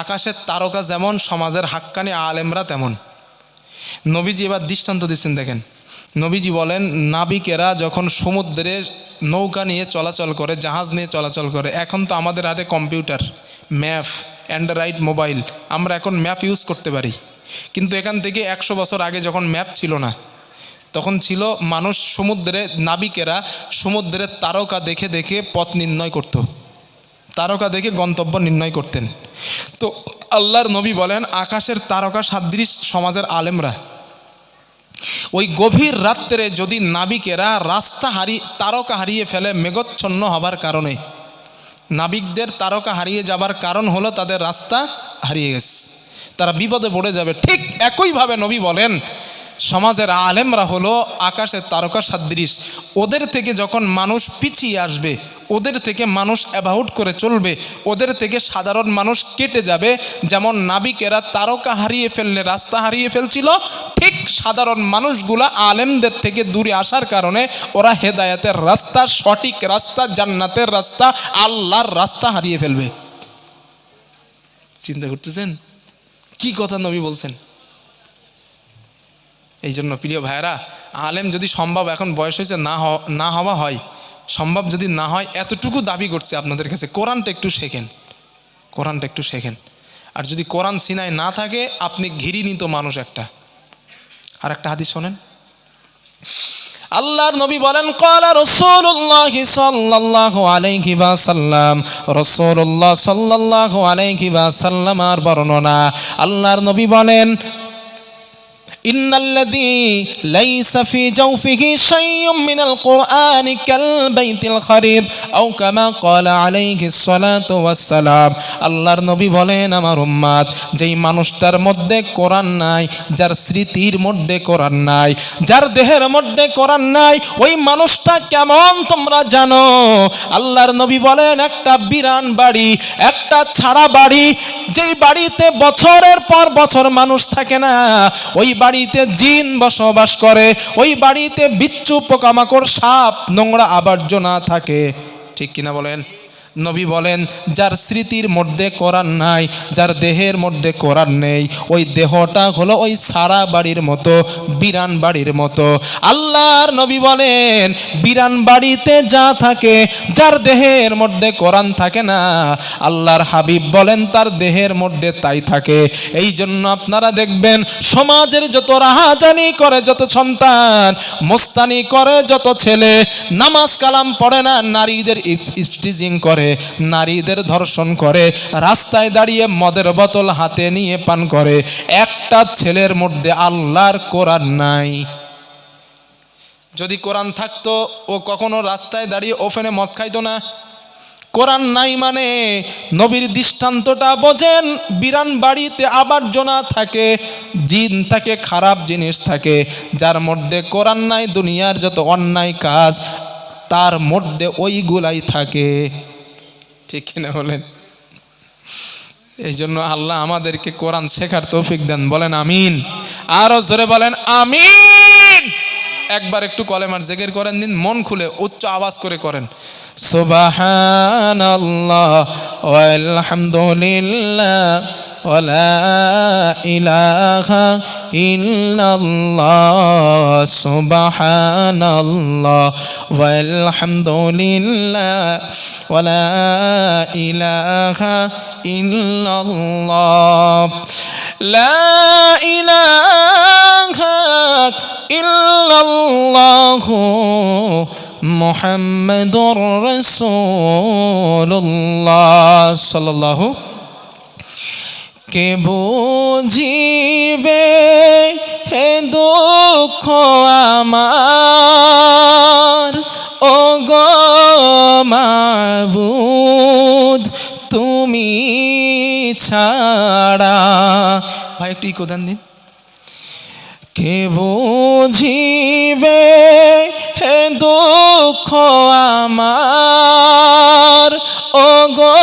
আকাশের তারকা যেমন সমাজের হাক্কানি আলেমরা তেমন। নবীজি এবার দৃষ্টান্ত দিচ্ছেন দেখেন। নবীজি বলেন নাবিকেরা যখন সমুদ্রে নৌকা নিয়ে চলাচল করে, জাহাজ নিয়ে চলাচল করে, এখন তো আমাদের হাতে কম্পিউটার, ম্যাপ, অ্যান্ড্রয়েড মোবাইল, আমরা এখন ম্যাপ ইউজ করতে পারি। কিন্তু এখান থেকে 100 বছর আগে যখন ম্যাপ ছিল না, তখন ছিল মানুষ সমুদ্রে, নাবিকেরা সমুদ্রের তারকা দেখে দেখে পথ নির্ণয় করত, তারকা দেখে গন্তব্য নির্ণয় করতেন। তো আল্লাহর নবী বলেন আকাশের তারকা সাদৃশ সমাজের আলেমরা। ওই গভীর রাত্রে যদি নাবিকেরা তারকা হারিয়ে ফেলে মেঘচ্ছন্ন হবার কারণে, নাবিকদের তারকা হারিয়ে যাবার কারণ হলো তাদের রাস্তা হারিয়ে গেছে, তারা বিপদে পড়ে যাবে। ঠিক একইভাবে নবী বলেন সমাজের আলেমরা হলো আকাশের তারকা সাদৃশ। ওদের থেকে যখন মানুষ পিছিয়ে আসবে, ওদের থেকে মানুষ অ্যাবাউট করে চলবে, ওদের থেকে সাধারণ মানুষ কেটে যাবে। যেমন নাবিকেরা তারকা হারিয়ে ফেললে রাস্তা হারিয়ে ফেলছিল, ঠিক সাধারণ মানুষগুলা আলেমদের থেকে দূরে আসার কারণে ওরা হেদায়েতের রাস্তা, সঠিক রাস্তা, জান্নাতের রাস্তা, আল্লাহর রাস্তা হারিয়ে ফেলবে। চিন্তা করতেছেন কি কথা নবী বলছেন? এই জন্য প্রিয় ভাইরা, আলেম যদি সম্ভব, এখন বয়স হয়েছে, না হওয়া হয়, সম্ভব যদি না হয়, এতটুকু দাবি করছে আপনাদের কাছে, কোরআনটা একটু শেখেন। আর যদি কোরআন সিনায় না থাকে, আপনি ঘৃণিত মানুষ একটা। আর একটা হাদিস শোনেন, আল্লাহর নবী বলেন ক্বালা রাসূলুল্লাহ সাল্লাল্লাহু আলাইহি ওয়াসাল্লাম, রাসূলুল্লাহ সাল্লাল্লাহু আলাইহি ওয়াসাল্লামের বর্ণনা। আল্লাহর নবী বলেন ইন্নাল্লাযী লাইসা ফি জাওফিহি শাইউম মিনাল কুরআনি কাল বাইতিল খারিব আও কামা ক্বালা আলাইহিস সালাতু ওয়াস সালাম। আল্লাহর নবী বলেন, আমার উম্মত, যেই মানুষটার মধ্যে কোরআন নাই, যার স্মৃতির মধ্যে কোরআন নাই, যার দেহের মধ্যে কোরআন নাই, ওই মানুষটা কেমন তোমরা জানো? আল্লাহর নবী বলেন, একটা বিরান বাড়ি, একটা ছাড়া বাড়ি, যেই বাড়িতে বছরের পর বছর মানুষ থাকে না, ওই বাড়িতে জিন বসবাস করে, ওই বাড়িতে বিচ্ছু পোকামাকড় সাপ নোংরা আবর্জনা থাকে। ঠিক কিনা বলেন? নবী বলেন, যার স্মৃতির মধ্যে কোরআন নাই, যার দেহের মধ্যে কোরআন নেই, ওই দেহটা হলো ওই সারা বাড়ির মতো, বিরান বাড়ির মতো। আল্লাহর নবী বলেন, বিরান বাড়িতে যা থাকে, যার দেহের মধ্যে কোরআন থাকে না, আল্লাহর হাবিব বলেন তার দেহের মধ্যে তাই থাকে। এই জন্য আপনারা দেখবেন সমাজের যত রাহাজানি করে যত সন্তান, মোস্তানি করে যত ছেলে, নামাজ কালাম পড়ে না, নারীদের ইফটিজিং করে, নারীদের ধর্ষণ করে, রাস্তায় দাঁড়িয়ে মদের বোতল হাতে নিয়ে পান করে, একটা ছেলের মধ্যে আল্লাহর কোরআন নাই। যদি কোরআন থাকতো ও কখনো রাস্তায় দাঁড়িয়ে ওপেনে মদ খাইতো না। কোরআন নাই মানে নবীর দৃষ্টান্তটা বোঝেন, বিরান বাড়িতে আবর্জনা থাকে, জিন থাকে, খারাপ জিনিস থাকে। যার মধ্যে কোরআন নাই, দুনিয়ার যত অন্যায় কাজ তার মধ্যে ওইগুলাই থাকে। ঠিক কিনা বলেন? এই জন্য আল্লাহ আমাদেরকে কোরআন শেখার তৌফিক দেন, বলেন আমিন। আরো জোরে বলেন আমিন। একবার একটু কলেমার জিকির করেন দিন, মন খুলে উচ্চ আওয়াজ করে করেন। সুবহানাল্লাহ ওয়ালহামদুলিল্লাহ ওয়ালা ইলাহা ইল্লাল্লাহ, সুবহানাল্লাহ ওয়ালহামদুলিল্লাহ ওয়ালা ইলাহা ইল্লাল্লাহ, লা ইলাহা ইল্লাল্লাহ মুহাম্মাদুর রাসূলুল্লাহ সাল্লাল্লাহু। কে বুঝিবে হে দুঃখ আমার, ও গো মাবুদ তুমি ছাড়া। ভাই একটু ইকো দেন দিন। কে বুঝিবে হে দুঃখ আমার, ও গো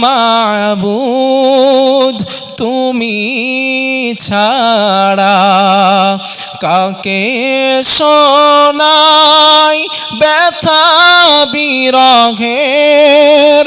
মাবুদ তুমি ছাড়া। কাকে শোনাই ব্যথা বিরহের,